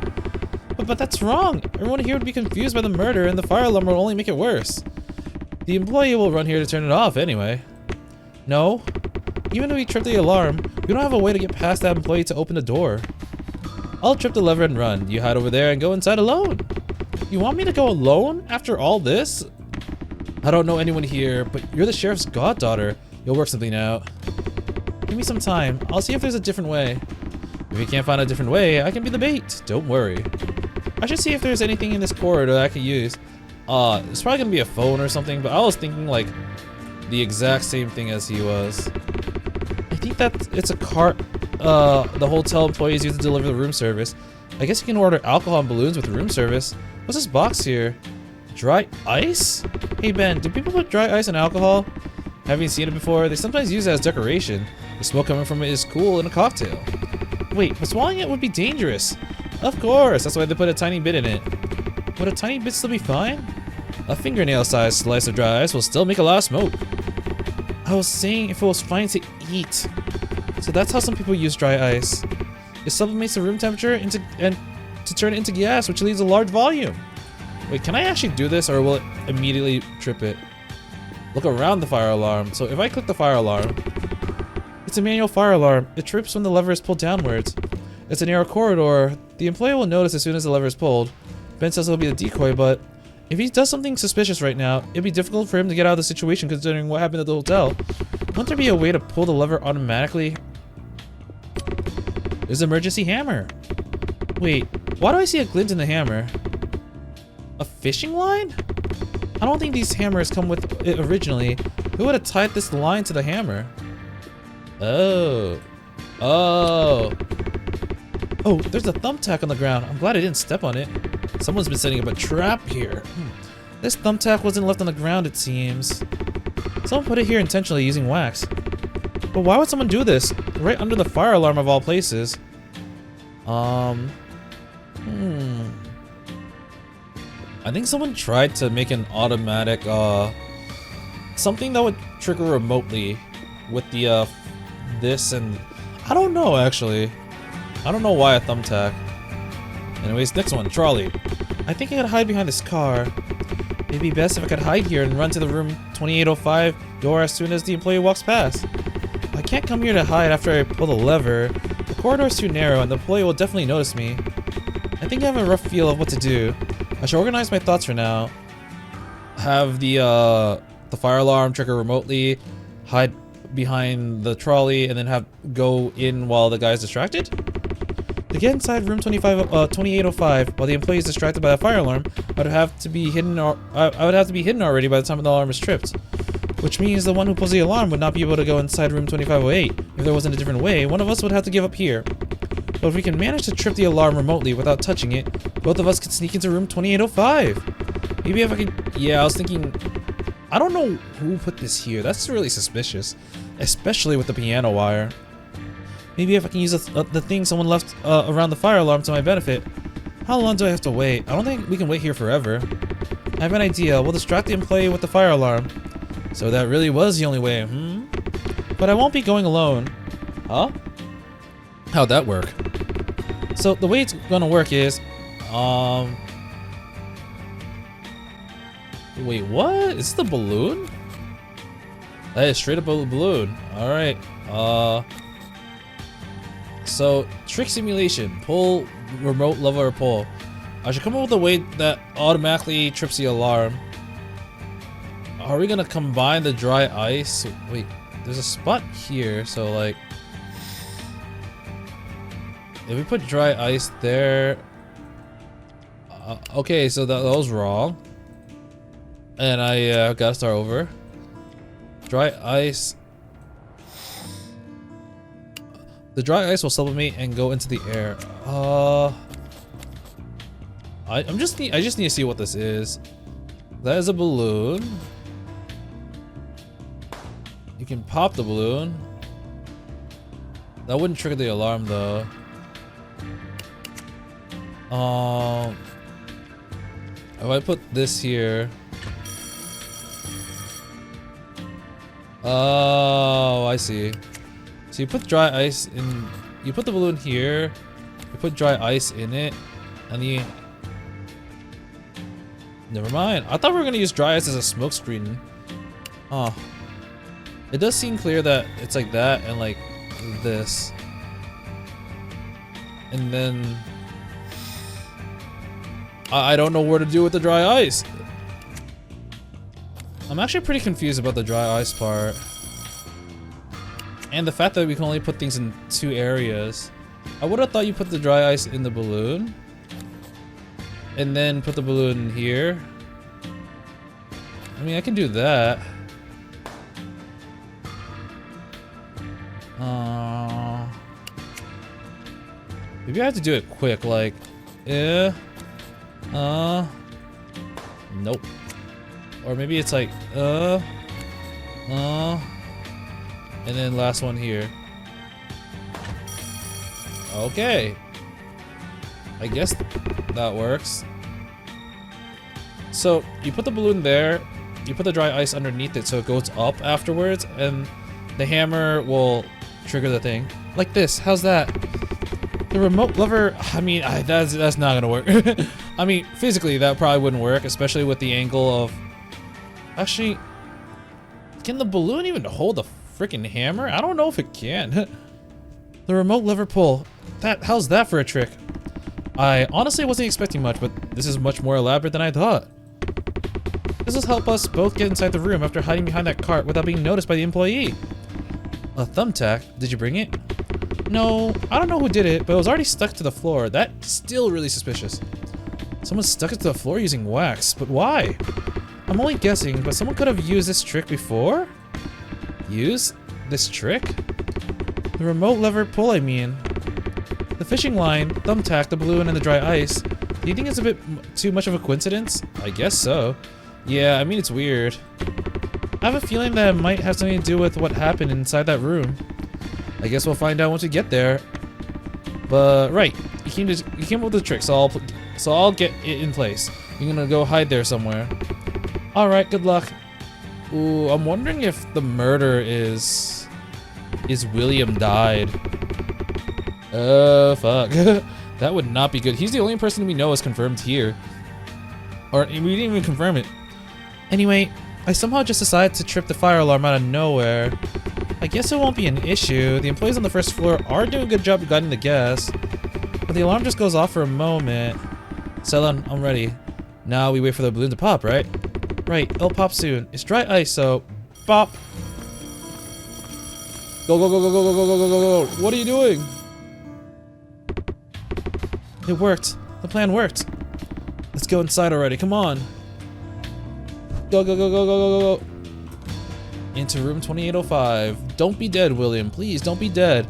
But that's wrong. Everyone here would be confused by the murder and the fire alarm will only make it worse. The employee will run here to turn it off anyway. No. Even if we trip the alarm, we don't have a way to get past that employee to open the door. I'll trip the lever and run. You hide over there and go inside alone. You want me to go alone after all this? I don't know anyone here, but you're the sheriff's goddaughter. You'll work something out. Give me some time. I'll see if there's a different way. If you can't find a different way, I can be the bait. Don't worry. I should see if there's anything in this corridor that I could use. It's probably gonna be a phone or something, but I was thinking like the exact same thing as he was. I think that it's a cart the hotel employees use to deliver the room service. I guess you can order alcohol and balloons with room service. What's this box here? Dry ice? Hey Ben, do people put dry ice in alcohol? Haven't you seen it before? They sometimes use it as decoration. The smoke coming from it is cool in a cocktail. Wait, but swallowing it would be dangerous. Of course, that's why they put a tiny bit in it. Would a tiny bit still be fine? A fingernail-sized slice of dry ice will still make a lot of smoke. I was saying if it was fine to eat. So that's how some people use dry ice. It sublimates the room temperature to turn it into gas, which leaves a large volume. Wait, can I actually do this or will it immediately trip it? Look around the fire alarm. So if I click the fire alarm, it's a manual fire alarm. It trips when the lever is pulled downwards. It's a narrow corridor. The employee will notice as soon as the lever is pulled. Ben says it'll be a decoy, but if he does something suspicious right now, it'd be difficult for him to get out of the situation considering what happened at the hotel. Won't there be a way to pull the lever automatically? There's an emergency hammer. Wait, why do I see a glint in the hammer? A fishing line? I don't think these hammers come with it originally. Who would have tied this line to the hammer? Oh. Oh. Oh, there's a thumbtack on the ground. I'm glad I didn't step on it. Someone's been setting up a trap here. This thumbtack wasn't left on the ground, it seems. Someone put it here intentionally using wax. But why would someone do this? Right under the fire alarm of all places. I think someone tried to make an automatic, something that would trigger remotely with the, this and... I don't know, actually. I don't know why a thumbtack. Anyways, next one, trolley. I think I could hide behind this car. It'd be best if I could hide here and run to the room 2805 door as soon as the employee walks past. I can't come here to hide after I pull the lever. The corridor's too narrow and the employee will definitely notice me. I think I have a rough feel of what to do. I should organize my thoughts for now. Have the fire alarm trigger remotely, hide behind the trolley, and then have go in while the guy's distracted? To get inside room 2805 while the employee is distracted by the fire alarm, I would have to be hidden already by the time the alarm is tripped. Which means the one who pulls the alarm would not be able to go inside room 2508. If there wasn't a different way, one of us would have to give up here. But if we can manage to trip the alarm remotely without touching it, both of us could sneak into room 2805. Maybe if I could... Yeah, I was thinking... I don't know who put this here. That's really suspicious. Especially with the piano wire. Maybe if I can use the thing someone left around the fire alarm to my benefit. How long do I have to wait? I don't think we can wait here forever. I have an idea. We'll distract the employee with the fire alarm. So that really was the only way, But I won't be going alone. Huh? How'd that work? So the way it's gonna work is, wait, what? Is this the balloon? That is straight up a balloon. Alright, so, trick simulation. Pull remote lever or pull. I should come up with a way that automatically trips the alarm. Are we gonna combine the dry ice? Wait, there's a spot here, so like... If we put dry ice there... okay, so that was wrong. And I gotta start over. Dry ice... The dry ice will sublimate and go into the air. I just need to see what this is. That is a balloon. You can pop the balloon. That wouldn't trigger the alarm though. If I put this here. Oh, I see. So you put dry ice in, you put the balloon here, you put dry ice in it, and the... Never mind. I thought we were gonna use dry ice as a smoke screen. Oh. It does seem clear that it's like that and like this. And then... I don't know where to do with the dry ice. I'm actually pretty confused about the dry ice part. And the fact that we can only put things in 2 areas. I would have thought you put the dry ice in the balloon. And then put the balloon here. I mean, I can do that. Maybe I have to do it quick, like... Nope. Or maybe it's like, and then last one here. Okay. I guess that works. So, you put the balloon there, you put the dry ice underneath it so it goes up afterwards, and the hammer will trigger the thing. Like this, how's that? The remote lever, I mean, that's not gonna work. I mean, physically that probably wouldn't work, especially with the angle of... Actually, can the balloon even hold the freaking hammer? I don't know if it can. The remote lever pull. How's that for a trick? I honestly wasn't expecting much, but this is much more elaborate than I thought. This will help us both get inside the room after hiding behind that cart without being noticed by the employee. A thumbtack? Did you bring it? No, I don't know who did it, but it was already stuck to the floor. That's still really suspicious. Someone stuck it to the floor using wax, but why? I'm only guessing, but someone could have used this trick before? Use this trick? The remote lever pull, I mean. The fishing line, thumbtack, the balloon, and the dry ice. Do you think it's a bit too much of a coincidence? I guess so. Yeah, I mean, it's weird. I have a feeling that it might have something to do with what happened inside that room. I guess we'll find out once we get there. But, right. You came up with a trick, so I'll get it in place. You're gonna go hide there somewhere. Alright, good luck. Ooh, I'm wondering if the murder is William died. Fuck. That would not be good. He's the only person we know is confirmed here. Or, we didn't even confirm it. Anyway, I somehow just decided to trip the fire alarm out of nowhere. I guess it won't be an issue. The employees on the first floor are doing a good job of guiding the guests. But the alarm just goes off for a moment. Selon, I'm ready. Now we wait for the balloon to pop, right? Right, it'll pop soon. It's dry ice, so... Pop! Go, go, go, go, go, go, go, go, go, go! What are you doing? It worked. The plan worked. Let's go inside already, come on! Go, go, go, go, go, go, go! Into room 2805. Don't be dead, William. Please, don't be dead.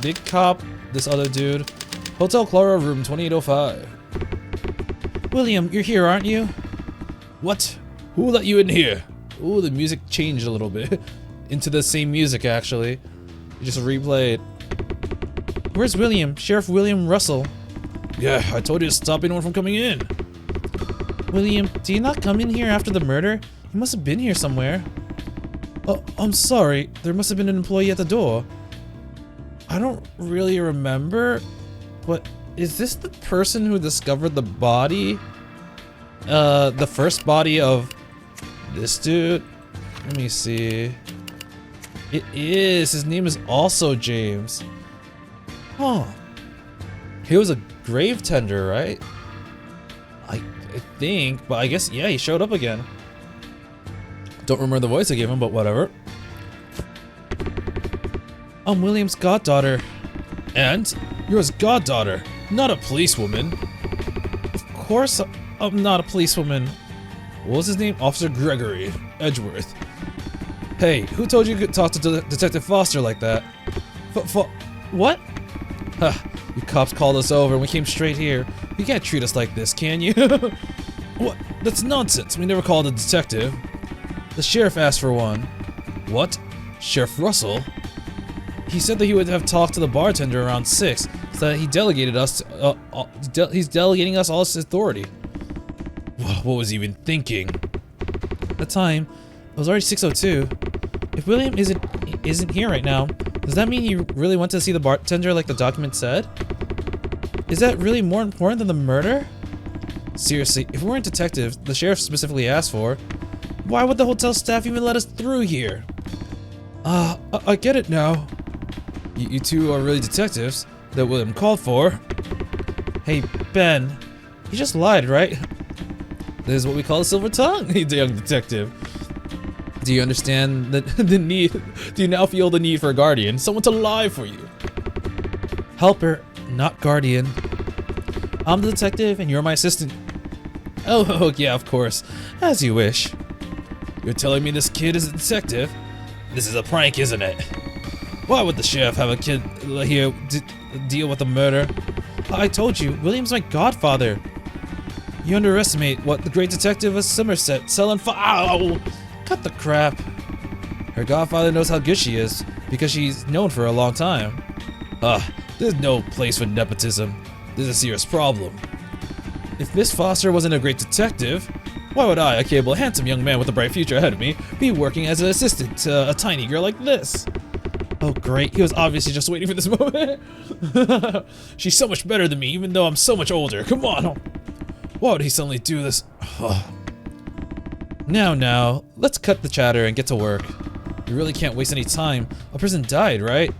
Big cop, this other dude. Hotel Clara, room 2805. William, you're here, aren't you? What? Who let you in here? Ooh, the music changed a little bit. Into the same music, actually. You just replayed. Where's William? Sheriff William Russell. Yeah, I told you to stop anyone from coming in. William, did you not come in here after the murder? You must have been here somewhere. Oh, I'm sorry. There must have been an employee at the door. I don't really remember, but is this the person who discovered the body? The first body of this dude? Let me see. It is. His name is also James. Huh. He was a grave tender, right? I think, but I guess, yeah, he showed up again. Don't remember the voice I gave him, but whatever. I'm William's goddaughter. And? You're his goddaughter, not a policewoman. Of course I'm not a policewoman. What was his name? Officer Gregory Edgeworth. Hey, who told you could talk to Detective Foster like that? What? Huh, you cops called us over and we came straight here. You can't treat us like this, can you? What? That's nonsense. We never called a detective. The sheriff asked for one. What? Sheriff Russell? He said that he would have talked to the bartender around 6, so that he delegated us to, he's delegating us all his authority. What was he even thinking? At the time, it was already 6:02. If William isn't here right now, does that mean he really went to see the bartender like the document said? Is that really more important than the murder? Seriously, if we weren't detectives the sheriff specifically asked for, why would the hotel staff even let us through here? I get it now. You two are really detectives that William called for. Hey, Ben, you just lied, right? This is what we call a silver tongue, young detective. Do you understand the need? Do you now feel the need for a guardian? Someone to lie for you. Helper, not guardian. I'm the detective and you're my assistant. Oh, yeah, of course. As you wish. You're telling me this kid is a detective? This is a prank, isn't it? Why would the sheriff have a kid here deal with a murder? I told you, William's my godfather. You underestimate what the great detective of Somerset selling for— Ow! Cut the crap. Her godfather knows how good she is, because she's known for a long time. There's no place for nepotism. There's a serious problem. If Miss Foster wasn't a great detective, why would I, a capable, handsome young man with a bright future ahead of me, be working as an assistant to a tiny girl like this? Oh great, he was obviously just waiting for this moment. She's so much better than me, even though I'm so much older. Come on. Why would he suddenly do this? Now, let's cut the chatter and get to work. We really can't waste any time. A person died, right?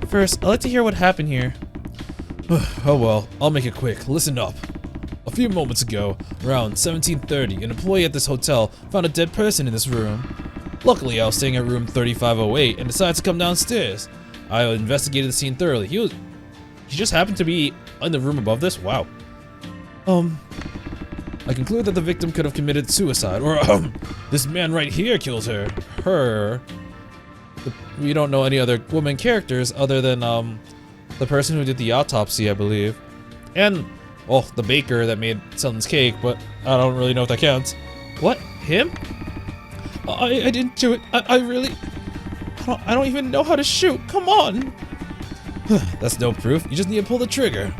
First, I'd like to hear what happened here. Oh well, I'll make it quick. Listen up. A few moments ago, around 17:30, an employee at this hotel found a dead person in this room. Luckily, I was staying at room 3508 and decided to come downstairs. I investigated the scene thoroughly. He just happened to be in the room above this? Wow. I conclude that the victim could have committed suicide, or this man right here killed her. we don't know any other women characters other than the person who did the autopsy, I believe, and well, the baker that made Selden's cake, but I don't really know if that counts. What? Him? I didn't do it. I really... I don't even know how to shoot. Come on. That's no proof. You just need to pull the trigger.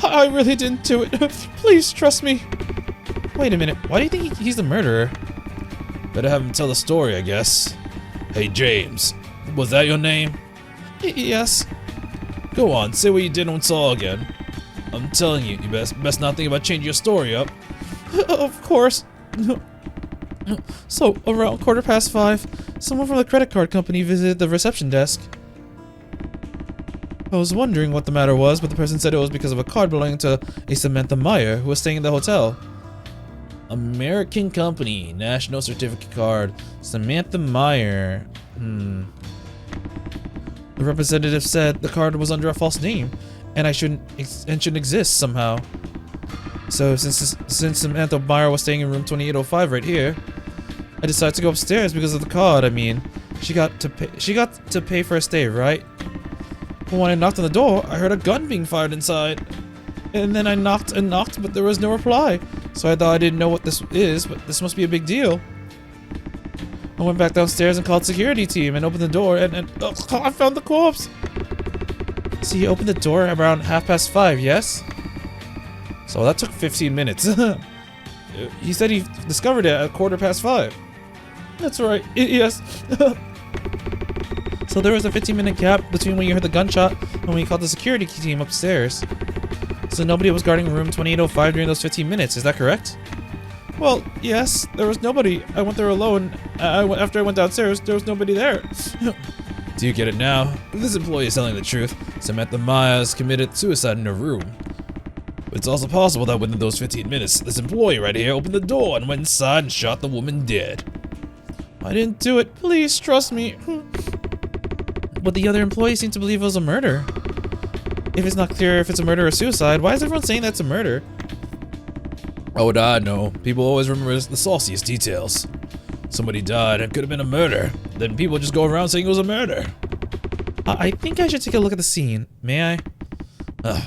I really didn't do it. Please trust me. Wait a minute. Why do you think he's the murderer? Better have him tell the story, I guess. Hey, James. Was that your name? Yes. Go on. Say what you did and saw again. I'm telling you, you best not think about changing your story up. Of course. So, around 5:15, someone from the credit card company visited the reception desk. I was wondering what the matter was, but the person said it was because of a card belonging to a Samantha Meyer, who was staying in the hotel. American company, national certificate card, Samantha Meyer. The representative said the card was under a false name, and shouldn't exist somehow. So since Samantha Meyer was staying in room 2805 right here, I decided to go upstairs because of the card. I mean, she got to pay for a stay, right? But when I knocked on the door, I heard a gun being fired inside. And then I knocked and knocked, but there was no reply. So I thought I didn't know what this is, but this must be a big deal. I went back downstairs and called security team and opened the door and oh, I found the corpse. So you opened the door around 5:30, yes? So that took 15 minutes. He said he discovered it at 5:15. That's right, yes. So there was a 15-minute gap between when you heard the gunshot and when you called the security team upstairs. So nobody was guarding room 2805 during those 15 minutes, is that correct? Well, yes, there was nobody. I went there alone. After I went downstairs, there was nobody there. Do you get it now? This employee is telling the truth. Samantha Myers committed suicide in her room. It's also possible that within those 15 minutes, this employee right here opened the door and went inside and shot the woman dead. I didn't do it. Please trust me. But the other employees seem to believe it was a murder. If it's not clear if it's a murder or suicide, why is everyone saying that's a murder? How would I know? People always remember the sauciest details. Somebody died, it could have been a murder. Then people just go around saying it was a murder. I think I should take a look at the scene. May I?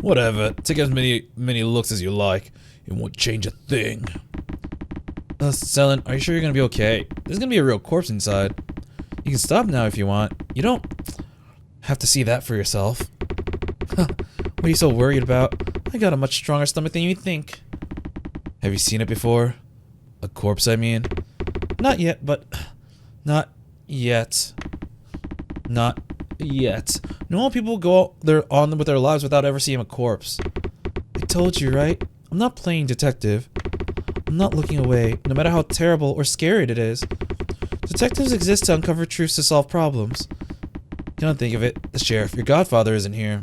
Whatever. Take as many looks as you like. It won't change a thing. Selen, are you sure you're gonna be okay? There's gonna be a real corpse inside. You can stop now if you want. You don't have to see that for yourself. What are you so worried about? I got a much stronger stomach than you think. Have you seen it before? A corpse, I mean? Not yet, but... Not yet. Not yet. Normal people go on with their lives without ever seeing a corpse. I told you, right? I'm not playing detective. I'm not looking away, no matter how terrible or scary it is. Detectives exist to uncover truths to solve problems. Come on, think of it. The sheriff, your godfather, isn't here.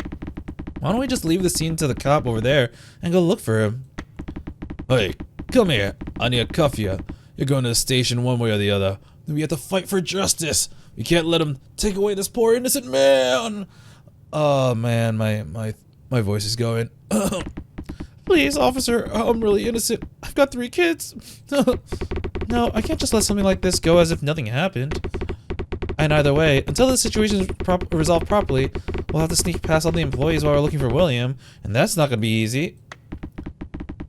Why don't we just leave the scene to the cop over there and go look for him? Hey, come here. I need to cuff you. You're going to the station one way or the other. We have to fight for justice. We can't let him take away this poor innocent man. Oh man, my voice is going. Please, officer, I'm really innocent. I've got 3 kids. No, I can't just let something like this go as if nothing happened. And either way, until the situation is resolved properly, we'll have to sneak past all the employees while we're looking for William, and that's not gonna be easy.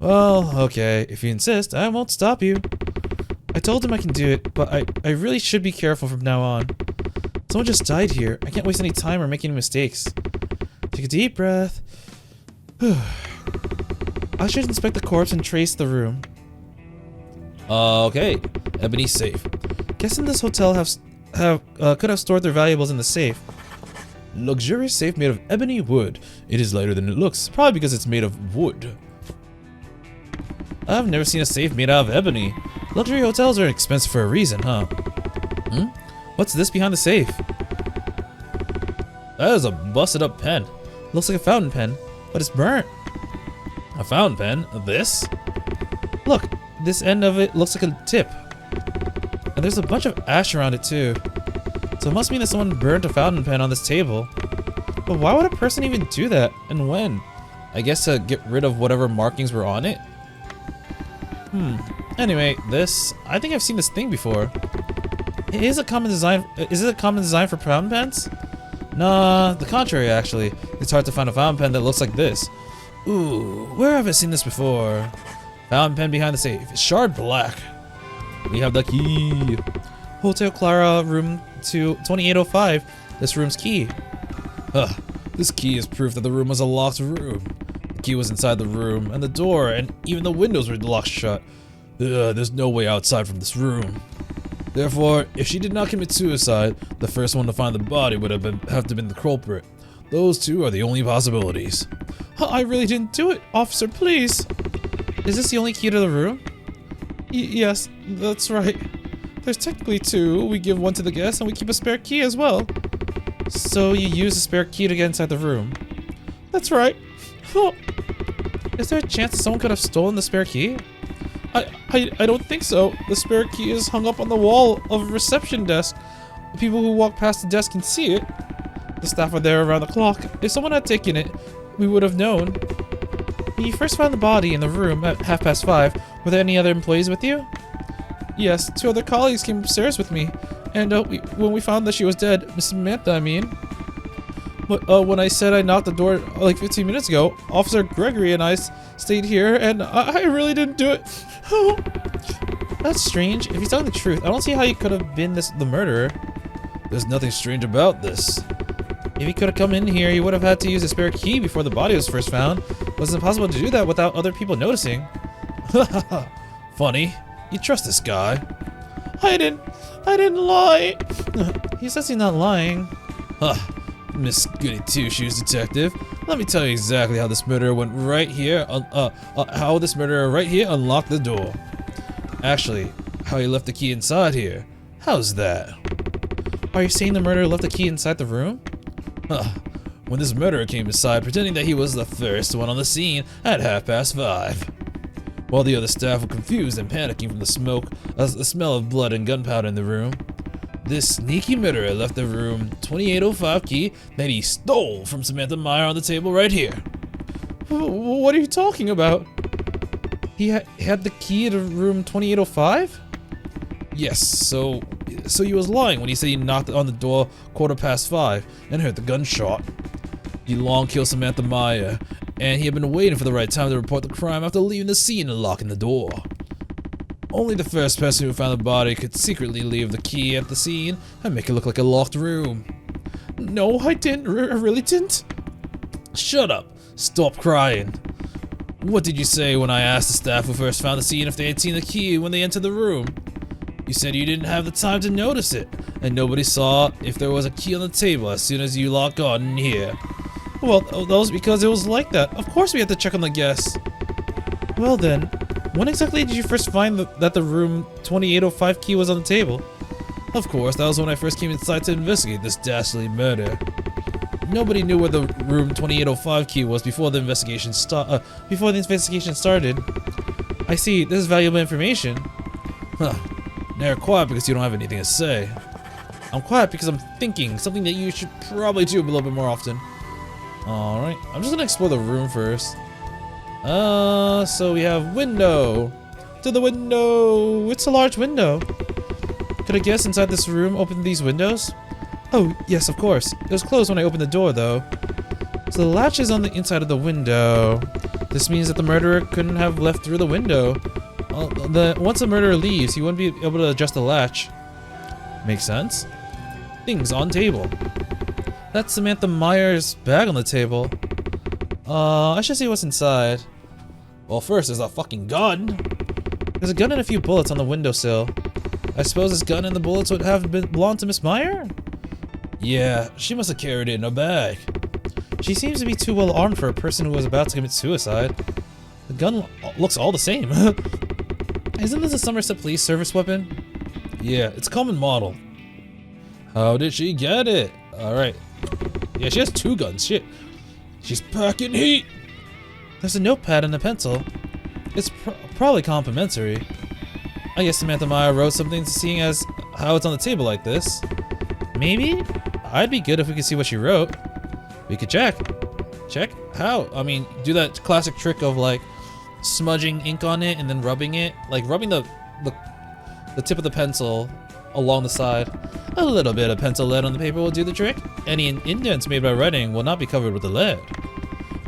Well, okay, if you insist, I won't stop you. I told him I can do it, but I really should be careful from now on. Someone just died here. I can't waste any time or make any mistakes. Take a deep breath. I should inspect the corpse and trace the room. Okay, Ebony's safe. Guessing this hotel could have stored their valuables in the safe. Luxurious safe made of ebony wood. It is lighter than it looks, probably because it's made of wood. I've never seen a safe made out of ebony. Luxury hotels are expensive for a reason, huh? What's this behind the safe? That is a busted up pen. Looks like a fountain pen, but it's burnt. A fountain pen? This? Look, this end of it looks like a tip. And there's a bunch of ash around it too. So it must mean that someone burned a fountain pen on this table. But why would a person even do that? And when? I guess to get rid of whatever markings were on it? Anyway, I think I've seen this thing before. Is it a common design for fountain pens? Nah, the contrary actually. It's hard to find a fountain pen that looks like this. Ooh, where have I seen this before? Fountain pen behind the safe. It's shard black. We have the key. Hotel Clara, room 2805. This room's key. This key is proof that the room was a locked room. The key was inside the room, and the door, and even the windows were locked shut. There's no way outside from this room. Therefore, if she did not commit suicide, the first one to find the body would have to have been the culprit. Those two are the only possibilities. I really didn't do it, officer, please. Is this the only key to the room? Yes, that's right. There's technically two. We give one to the guest and we keep a spare key as well. So you use the spare key to get inside the room? That's right. Is there a chance that someone could have stolen the spare key? I don't think so. The spare key is hung up on the wall of a reception desk. The people who walk past the desk can see it. The staff are there around the clock. If someone had taken it, we would have known. When you first found the body in the room at 5:30, were there any other employees with you? Yes, 2 other colleagues came upstairs with me, and when we found that she was dead, Miss Samantha, I mean. But when I said I knocked the door like 15 minutes ago, Officer Gregory and I stayed here, and I really didn't do it. That's strange. If he's telling the truth, I don't see how he could have been the murderer. There's nothing strange about this. If he could have come in here, he would have had to use a spare key before the body was first found. It was impossible to do that without other people noticing. Funny. You trust this guy? I didn't lie. He says he's not lying. Miss Goody Two Shoes Detective, let me tell you exactly how this murderer went right here. How this murderer right here unlocked the door. Actually, how he left the key inside here. How's that? Are you saying the murderer left the key inside the room? When this murderer came inside, pretending that he was the first one on the scene at 5:30. While the other staff were confused and panicking from the smoke, as the smell of blood and gunpowder in the room, this sneaky murderer left the room 2805 key that he stole from Samantha Meyer on the table right here. What are you talking about? He had the key to room 2805? Yes, so he was lying when he said he knocked on the door 5:15 and heard the gunshot. He long killed Samantha Meyer, and he had been waiting for the right time to report the crime after leaving the scene and locking the door. Only the first person who found the body could secretly leave the key at the scene and make it look like a locked room. No, I didn't. I really didn't. Shut up. Stop crying. What did you say when I asked the staff who first found the scene if they had seen the key when they entered the room? You said you didn't have the time to notice it, and nobody saw if there was a key on the table as soon as you locked on in here. Well, that was because it was like that. Of course we had to check on the guests. Well then, when exactly did you first find that the room 2805 key was on the table? Of course, that was when I first came inside to investigate this dastardly murder. Nobody knew where the room 2805 key was before the investigation started. I see, this is valuable information. Huh. Now you're quiet because you don't have anything to say. I'm quiet because I'm thinking, something that you should probably do a little bit more often. Alright, I'm just gonna explore the room first. So we have window. To the window! It's a large window. Could a guest inside this room open these windows? Oh, yes, of course. It was closed when I opened the door, though. So the latch is on the inside of the window. This means that the murderer couldn't have left through the window. Once the murderer leaves, he wouldn't be able to adjust the latch. Makes sense. Things on table. That's Samantha Meyer's bag on the table. I should see what's inside. Well, first there's a fucking gun. There's a gun and a few bullets on the windowsill. I suppose this gun and the bullets would have belonged to Miss Meyer? Yeah, she must have carried it in her bag. She seems to be too well armed for a person who was about to commit suicide. The gun looks all the same. Isn't this a Somerset Police Service weapon? Yeah, it's a common model. How did she get it? Alright. Yeah, she has 2 guns. Shit. She's packing heat. There's a notepad and a pencil. It's probably complimentary. I guess Samantha Meyer wrote something seeing as how it's on the table like this. Maybe? I'd be good if we could see what she wrote. We could check. Check? How? I mean, do that classic trick of like smudging ink on it and then rubbing it. Like rubbing the tip of the pencil along the side. A little bit of pencil lead on the paper will do the trick. Any indents made by writing will not be covered with the lead.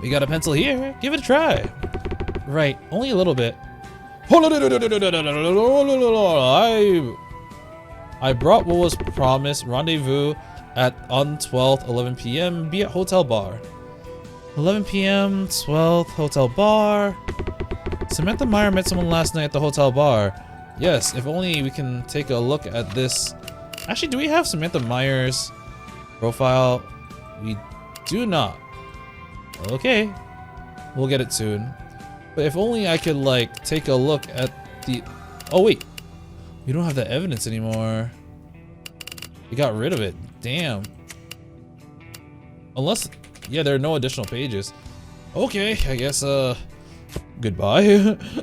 We got a pencil here. Give it a try. Right, only a little bit. I brought what was promised. Rendezvous on 12th, 11 p.m. Be at Hotel Bar. 11 p.m. 12th, Hotel Bar. Samantha Meyer met someone last night at the hotel bar. Yes, if only we can take a look at this. Actually, do we have Samantha Meyer's profile? We do not. Okay, we'll get it soon. But if only I could like take a look at the... Oh wait, we don't have the evidence anymore. We got rid of it. Damn. Unless, yeah, there are no additional pages. Okay, I guess goodbye.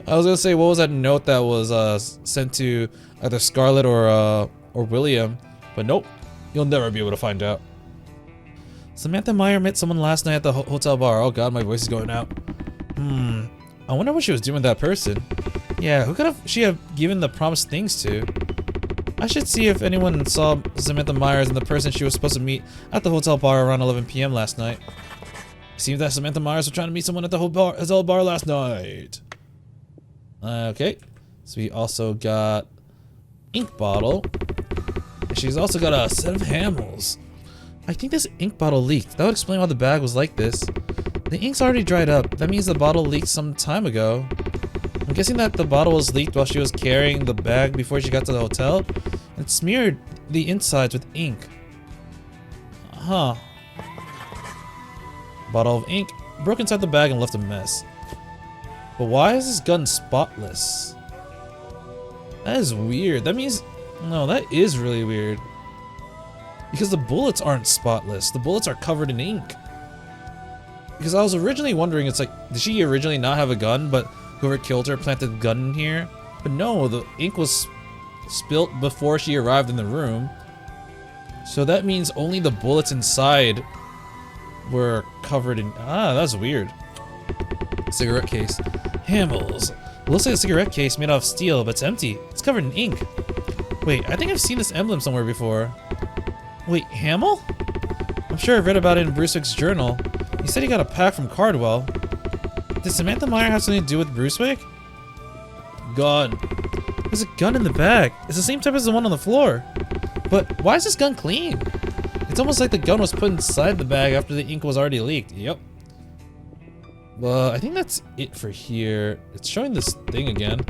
I was gonna say, what was that note that was sent to either Scarlett or William? But nope, you'll never be able to find out. Samantha Meyer met someone last night at the hotel bar. Oh god, my voice is going out. I wonder what she was doing with that person. Yeah, who could she have given the promised things to? I should see if anyone saw Samantha Myers and the person she was supposed to meet at the hotel bar around 11 p.m. last night. It seems that Samantha Myers was trying to meet someone at the hotel bar last night. Okay, so we also got ink bottle. She's also got a set of Hamels. I think this ink bottle leaked. That would explain why the bag was like this. The ink's already dried up. That means the bottle leaked some time ago. I'm guessing that the bottle was leaked while she was carrying the bag before she got to the hotel and smeared the insides with ink. Huh. Bottle of ink broke inside the bag and left a mess. But why is this gun spotless? That is weird. That means... No, that is really weird. Because the bullets aren't spotless. The bullets are covered in ink. Because I was originally wondering, it's like, did she originally not have a gun, but whoever killed her planted the gun in here? But no, the ink was spilt before she arrived in the room. So that means only the bullets inside were covered in... Ah, that's weird. Cigarette case. Hamels. It looks like a cigarette case made out of steel, but it's empty. It's covered in ink. Wait, I think I've seen this emblem somewhere before. Wait, Hamel? I'm sure I've read about it in Brucewick's journal. He said he got a pack from Cardwell. Did Samantha Meyer have something to do with Brucewick? Gun. There's a gun in the bag. It's the same type as the one on the floor. But why is this gun clean? It's almost like the gun was put inside the bag after the ink was already leaked. Yep. Well, I think that's it for here. It's showing this thing again.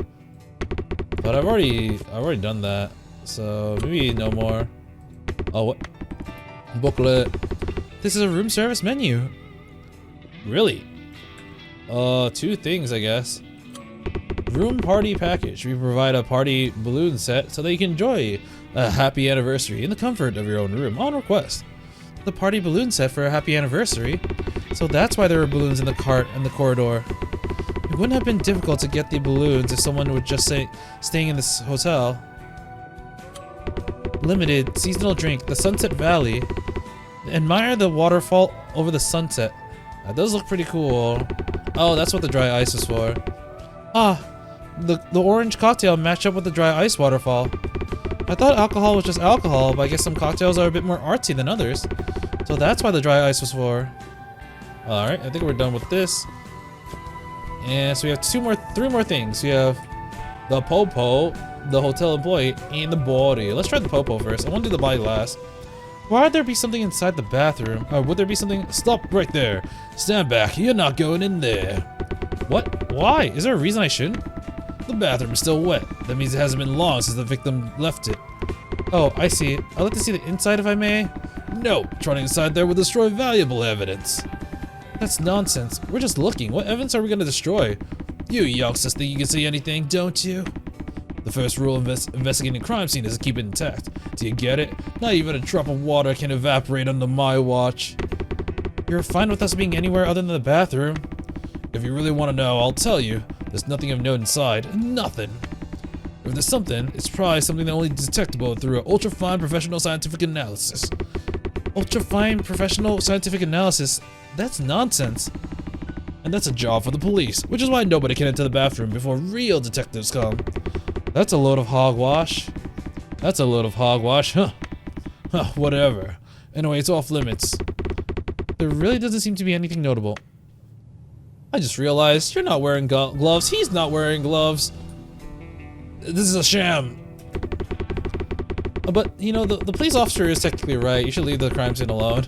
But I've already done that. So maybe no more. Oh, what? Booklet. This is a room service menu. Really? Two things, I guess. Room party package. We provide a party balloon set so that you can enjoy a happy anniversary in the comfort of your own room on request. The party balloon set for a happy anniversary. So that's why there were balloons in the cart and the corridor. It wouldn't have been difficult to get the balloons if someone would just say staying in this hotel. Limited seasonal drink, the Sunset Valley. Admire the waterfall over the sunset. That does look pretty cool. Oh, that's what the dry ice was for. Ah, the orange cocktail matched up with the dry ice waterfall. I thought alcohol was just alcohol, but I guess some cocktails are a bit more artsy than others. So that's why the dry ice was for. Alright, I think we're done with this. And so we have three more things. We have the Popo, the hotel employee, and the body. Let's try the Popo first. I want to do the body last. Why would there be something inside the bathroom? Or would there be something? Stop right there. Stand back. You're not going in there. What? Why? Is there a reason I shouldn't? The bathroom is still wet. That means it hasn't been long since the victim left it. Oh, I see. I'd like to see the inside if I may. No, trying inside there will destroy valuable evidence. That's nonsense. We're just looking. What evidence are we going to destroy? You youngsters think you can see anything, don't you? The first rule of investigating a crime scene is to keep it intact. Do you get it? Not even a drop of water can evaporate under my watch. You're fine with us being anywhere other than the bathroom? If you really want to know, I'll tell you. There's nothing of note inside. Nothing. If there's something, it's probably something that only detectable through an ultra-fine professional scientific analysis. Ultra-fine professional scientific analysis? That's nonsense. And that's a job for the police, which is why nobody can enter the bathroom before real detectives come. That's a load of hogwash. That's a load of hogwash, huh? Huh, whatever. Anyway, it's off limits. There really doesn't seem to be anything notable. I just realized you're not wearing gloves. He's not wearing gloves. This is a sham. But, you know, the police officer is technically right. You should leave the crime scene alone.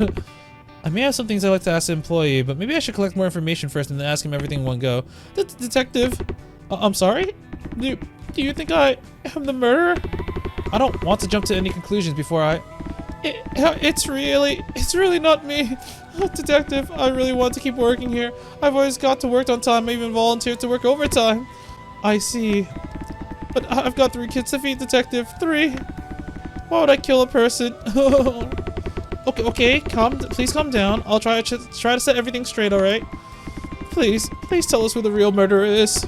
I may have some things I'd like to ask the employee, but maybe I should collect more information first and then ask him everything in one go. Detective? I'm sorry? Do you think I am the murderer? I don't want to jump to any conclusions before it's really not me. Detective, I really want to keep working here. I've always got to work on time. I even volunteered to work overtime. I see. But I've got 3 kids to feed, Detective. 3. Why would I kill a person? Okay, please calm down. I'll try to set everything straight, alright? Please tell us who the real murderer is.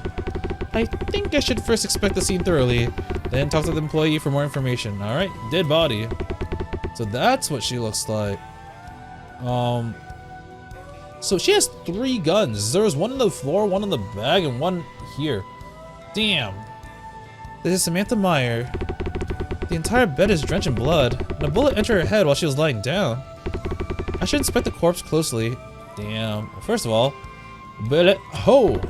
I think I should first inspect the scene thoroughly, then talk to the employee for more information. Alright, dead body. So that's what she looks like. So she has 3 guns. There was one on the floor, one on the bag, and one here. Damn. This is Samantha Meyer. The entire bed is drenched in blood, and a bullet entered her head while she was lying down. I should inspect the corpse closely. Damn. Well, first of all, bullet hole.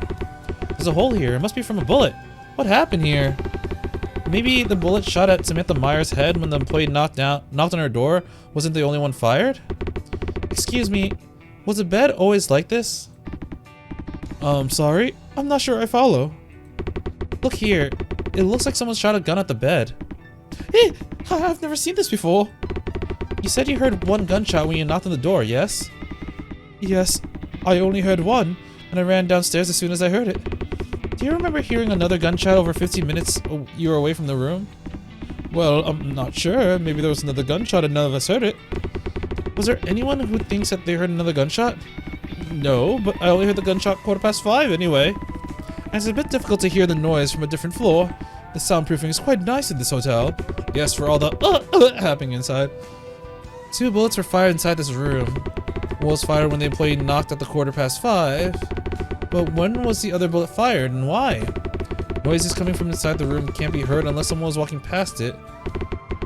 There's a hole here. It must be from a bullet. What happened here? Maybe the bullet shot at Samantha Meyer's head when the employee knocked on her door wasn't the only one fired? Excuse me, was the bed always like this? Sorry, I'm not sure I follow. Look here, it looks like someone shot a gun at the bed. Eh, I've never seen this before. You said you heard 1 gunshot when you knocked on the door, yes? Yes, I only heard 1, and I ran downstairs as soon as I heard it. Do you remember hearing another gunshot over 15 minutes you were away from the room? Well, I'm not sure. Maybe there was another gunshot and none of us heard it. Was there anyone who thinks that they heard another gunshot? No, but I only heard the gunshot 5:15 anyway. And it's a bit difficult to hear the noise from a different floor. The soundproofing is quite nice in this hotel. Yes, for all the happening inside. 2 bullets were fired inside this room. One was fired when the employee knocked at the 5:15. But when was the other bullet fired and why? Noises coming from inside the room can't be heard unless someone was walking past it.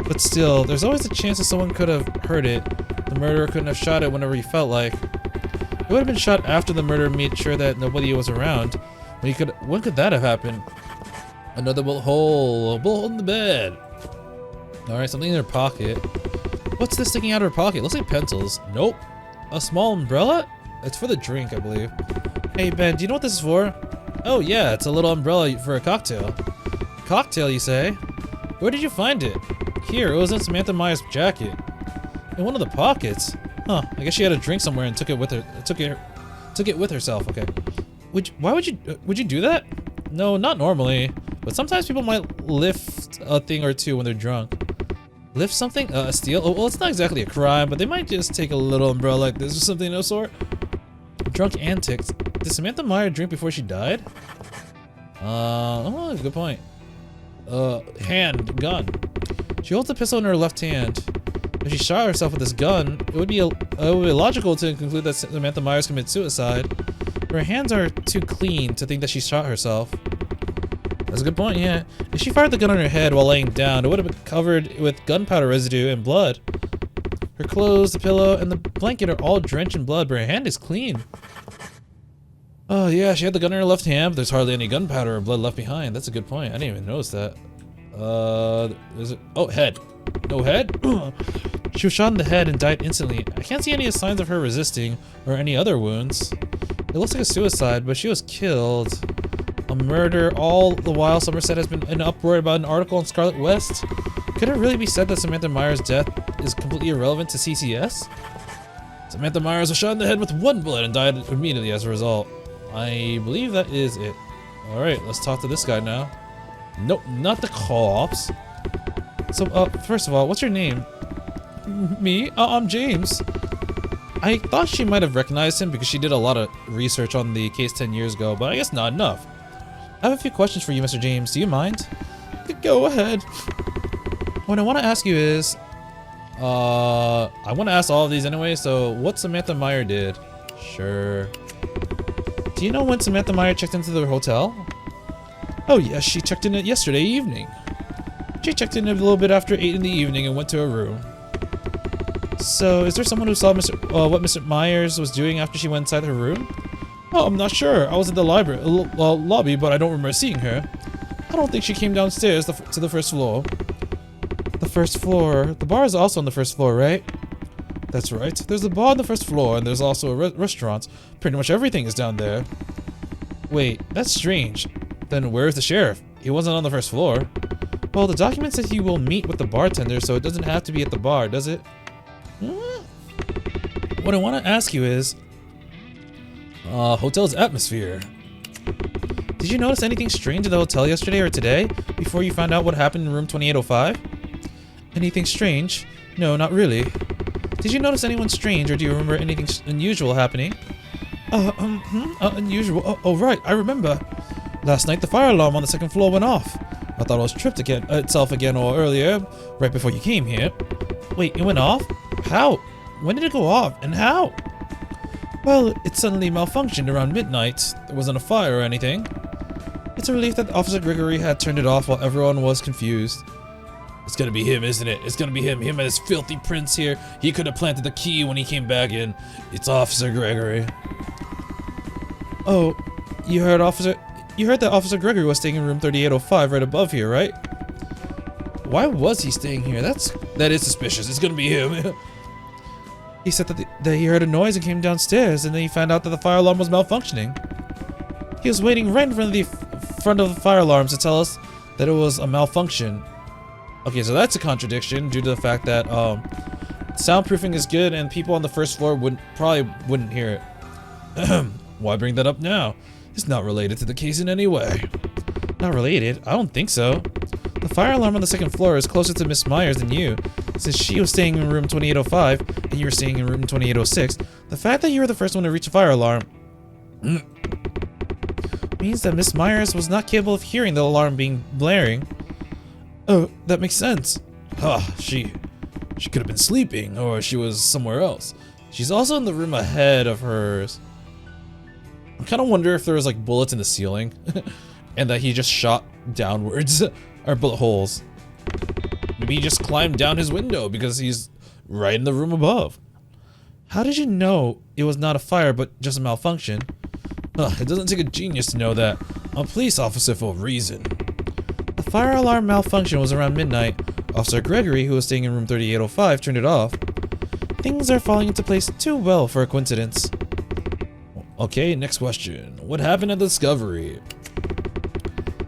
But still, there's always a chance that someone could have heard it. The murderer couldn't have shot it whenever he felt like. It would have been shot after the murderer made sure that nobody was around. When could that have happened? Another bullet hole in the bed. Alright, something in her pocket. What's this sticking out of her pocket? Looks like pencils. Nope. A small umbrella? It's for the drink, I believe. Hey Ben, do you know what this is for? Oh yeah, it's a little umbrella for a cocktail. Cocktail, you say? Where did you find it? Here, it was in Samantha Meyer's jacket. In one of the pockets? Huh, I guess she had a drink somewhere and took it with her. Took it with herself, okay. Why would you do that? No, not normally. But sometimes people might lift a thing or two when they're drunk. Lift something? A steal? Oh, well, it's not exactly a crime, but they might just take a little umbrella like this or something of the sort. Drunk antics. Did Samantha Meyer drink before she died? Oh, good point. Gun. She holds a pistol in her left hand. If she shot herself with this gun, it would be logical to conclude that Samantha Myers committed suicide. Her hands are too clean to think that she shot herself. That's a good point, yeah. If she fired the gun on her head while laying down, it would have been covered with gunpowder residue and blood. Her clothes, the pillow, and the blanket are all drenched in blood, but her hand is clean. Oh yeah, she had the gun in her left hand, but there's hardly any gunpowder or blood left behind. That's a good point. I didn't even notice that. Oh, head. No head? She was shot in the head and died instantly. I can't see any signs of her resisting or any other wounds. It looks like a suicide, but she was killed. A murder. All the while, Somerset has been in an uproar about an article in Scarlet West. Could it really be said that Samantha Meyer's death is completely irrelevant to CCS? Samantha Myers was shot in the head with 1 bullet and died immediately as a result. I believe that is it. Alright, let's talk to this guy now. Nope, not the cops. So, first of all, what's your name? Me? I'm James. I thought she might have recognized him because she did a lot of research on the case 10 years ago, but I guess not enough. I have a few questions for you, Mr. James. Do you mind? Go ahead. What I want to ask you is, I want to ask all of these anyway, so what Samantha Meyer did? Sure. Do you know when Samantha Meyer checked into the hotel? Oh yes, she checked in yesterday evening. She checked in a little bit after 8 in the evening and went to her room. So, is there someone who saw what Mr. Myers was doing after she went inside her room? Oh, I'm not sure. I was in the library, lobby, but I don't remember seeing her. I don't think she came downstairs to the first floor. The first floor? The bar is also on the first floor, right? That's right. There's a bar on the first floor, and there's also a restaurant. Pretty much everything is down there. Wait, that's strange. Then where's the sheriff? He wasn't on the first floor. Well, the document says he will meet with the bartender, so it doesn't have to be at the bar, does it? What I want to ask you is... hotel's atmosphere. Did you notice anything strange in the hotel yesterday or today, before you found out what happened in room 2805? Anything strange? No, not really. Did you notice anyone strange, or do you remember anything unusual happening? Unusual? Oh, right, I remember. Last night the fire alarm on the second floor went off. I thought it was tripped itself again or earlier, right before you came here. Wait, it went off? How? When did it go off, and how? Well, it suddenly malfunctioned around midnight. There wasn't a fire or anything. It's a relief that Officer Gregory had turned it off while everyone was confused. It's gonna be him, isn't it? It's gonna be him. Him and his filthy prince here. He could have planted the key when he came back in. It's Officer Gregory. Oh, you heard that Officer Gregory was staying in room 3805 right above here, right? Why was he staying here? That is suspicious. It's gonna be him. He said that he heard a noise and came downstairs, and then he found out that the fire alarm was malfunctioning. He was waiting right in front of the fire alarms to tell us that it was a malfunction. Okay, so that's a contradiction due to the fact that soundproofing is good and people on the first floor probably wouldn't hear it. Why bring that up now? It's not related to the case in any way. Not related? I don't think so. The fire alarm on the second floor is closer to Miss Myers than you, since she was staying in room 2805 and you were staying in room 2806. The fact that you were the first one to reach the fire alarm means that Miss Myers was not capable of hearing the alarm being blaring. Oh, that makes sense. She could have been sleeping, or she was somewhere else. She's also in the room ahead of hers. I kind of wonder if there was like bullets in the ceiling and that he just shot downwards, or bullet holes. Maybe he just climbed down his window because he's right in the room above. How did you know it was not a fire but just a malfunction? It doesn't take a genius to know that. I'm a police officer for a reason. The fire alarm malfunction was around midnight. Officer Gregory, who was staying in room 3805, turned it off. Things are falling into place too well for a coincidence. Okay, next question. What happened at the discovery?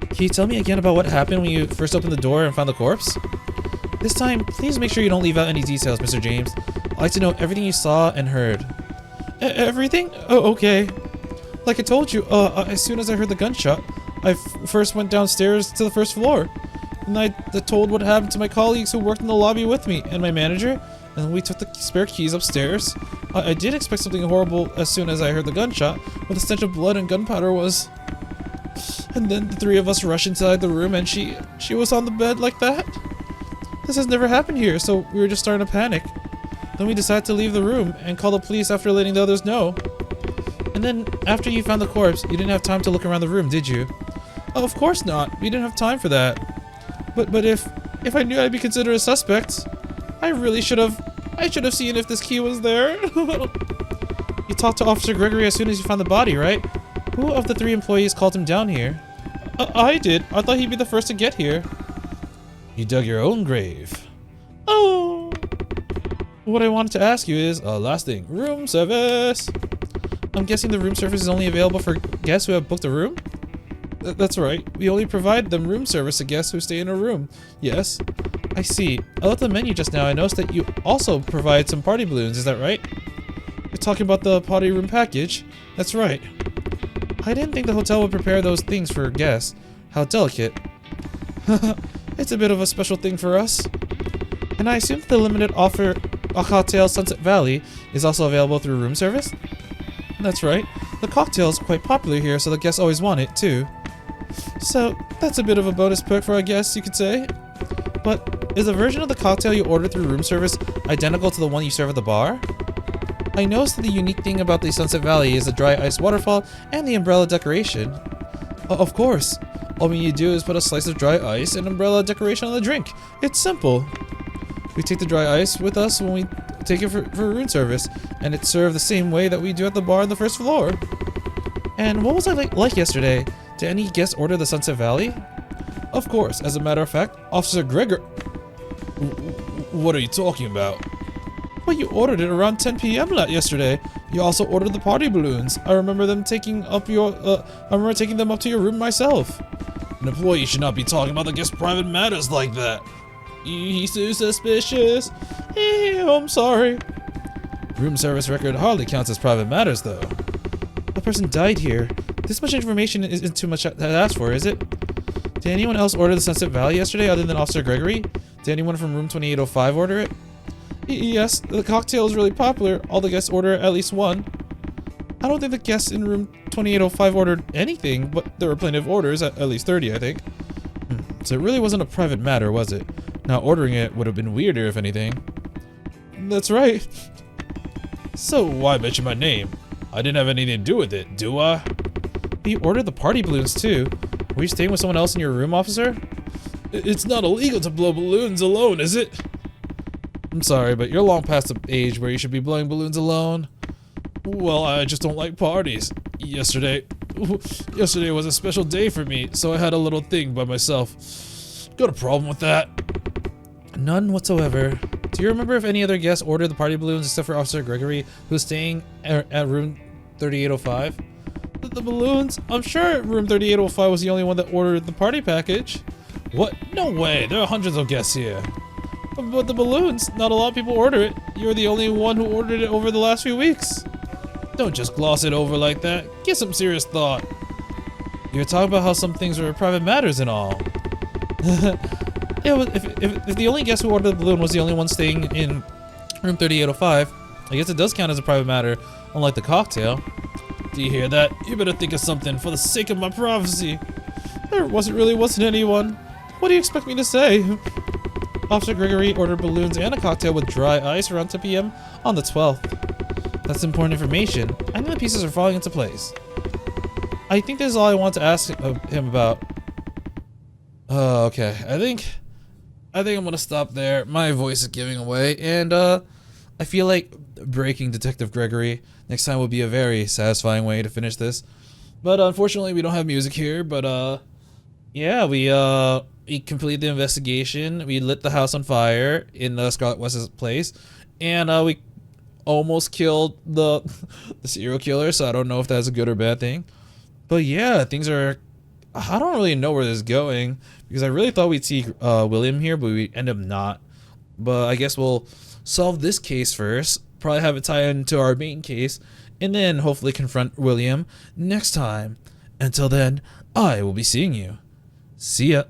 Can you tell me again about what happened when you first opened the door and found the corpse? This time, please make sure you don't leave out any details, Mr. James. I'd like to know everything you saw and heard. Everything? Oh, okay. Like I told you, as soon as I heard the gunshot, I first went downstairs to the first floor. And I told what happened to my colleagues who worked in the lobby with me, and my manager, and we took the spare keys upstairs. I did expect something horrible as soon as I heard the gunshot, but the stench of blood and gunpowder was... And then the three of us rushed inside the room, and she was on the bed like that. This has never happened here, so we were just starting to panic. Then we decided to leave the room and call the police after letting the others know. And then, after you found the corpse, you didn't have time to look around the room, did you? Oh, of course not. We didn't have time for that. But if I knew I'd be considered a suspect, I should have seen if this key was there. You talked to Officer Gregory as soon as you found the body, right? Who of the three employees called him down here? I did. I thought he'd be the first to get here. You dug your own grave. Oh. What I wanted to ask you is, last thing, room service. I'm guessing the room service is only available for guests who have booked a room? That's right. We only provide them room service to guests who stay in a room. Yes. I see. I looked at the menu just now. I noticed that you also provide some party balloons. Is that right? You're talking about the party room package? That's right. I didn't think the hotel would prepare those things for guests. How delicate. It's a bit of a special thing for us. And I assume that the limited offer cocktail Sunset Valley is also available through room service? That's right. The cocktail is quite popular here, so the guests always want it, too. So, that's a bit of a bonus perk for our guests, you could say. But, is the version of the cocktail you ordered through room service identical to the one you serve at the bar? I noticed that the unique thing about the Sunset Valley is the dry ice waterfall and the umbrella decoration. Of course. All we need to do is put a slice of dry ice and umbrella decoration on the drink. It's simple. We take the dry ice with us when we take it for room service, and it's served the same way that we do at the bar on the first floor. And what was I like yesterday? Did any guests order the Sunset Valley? Of course. As a matter of fact, Officer Gregor... What are you talking about? Well, you ordered it around 10 p.m. yesterday. You also ordered the party balloons. I remember them taking up your... I remember taking them up to your room myself. An employee should not be talking about the guest's private matters like that. He's so suspicious. I'm sorry. Room service record hardly counts as private matters, though. The person died here. This much information isn't too much to ask for, is it? Did anyone else order the Sunset Valley yesterday other than Officer Gregory? Did anyone from room 2805 order it? Yes, the cocktail is really popular. All the guests order at least one. I don't think the guests in room 2805 ordered anything, but there were plenty of orders, at least 30, I think. So it really wasn't a private matter, was it? Now ordering it would have been weirder, if anything. That's right. So why mention my name? I didn't have anything to do with it, do I? You ordered the party balloons too. Were you staying with someone else in your room, officer? It's not illegal to blow balloons alone, is it? I'm sorry, but you're long past the age where you should be blowing balloons alone. Well, I just don't like parties. Yesterday was a special day for me, so I had a little thing by myself. Got a problem with that? None whatsoever. Do you remember if any other guests ordered the party balloons except for Officer Gregory, who's staying at room 3805? The balloons? I'm sure room 3805 was the only one that ordered the party package. What? No way, there are hundreds of guests here. But the balloons, not a lot of people order it. You're the only one who ordered it over the last few weeks. Don't just gloss it over like that. Give some serious thought. You're talking about how some things are private matters and all. If the only guest who ordered the balloon was the only one staying in room 3805, I guess it does count as a private matter, unlike the cocktail. Do you hear that? You better think of something for the sake of my prophecy. There wasn't anyone. What do you expect me to say? Officer Gregory ordered balloons and a cocktail with dry ice around 10 p.m. on the 12th. That's important information. I know the pieces are falling into place. I think this is all I want to ask him about. Okay. I think I'm gonna stop there. My voice is giving away, and I feel like breaking Detective Gregory next time would be a very satisfying way to finish this. But unfortunately, we don't have music here. But yeah, we completed the investigation. We lit the house on fire in Scarlet West's place, and we almost killed the serial killer. So I don't know if that's a good or bad thing. But yeah, things are. I don't really know where this is going because I really thought we'd see William here, but we end up not. But I guess we'll solve this case first. Probably have it tie into our main case, and then hopefully confront William next time. Until then, I will be seeing you. See ya.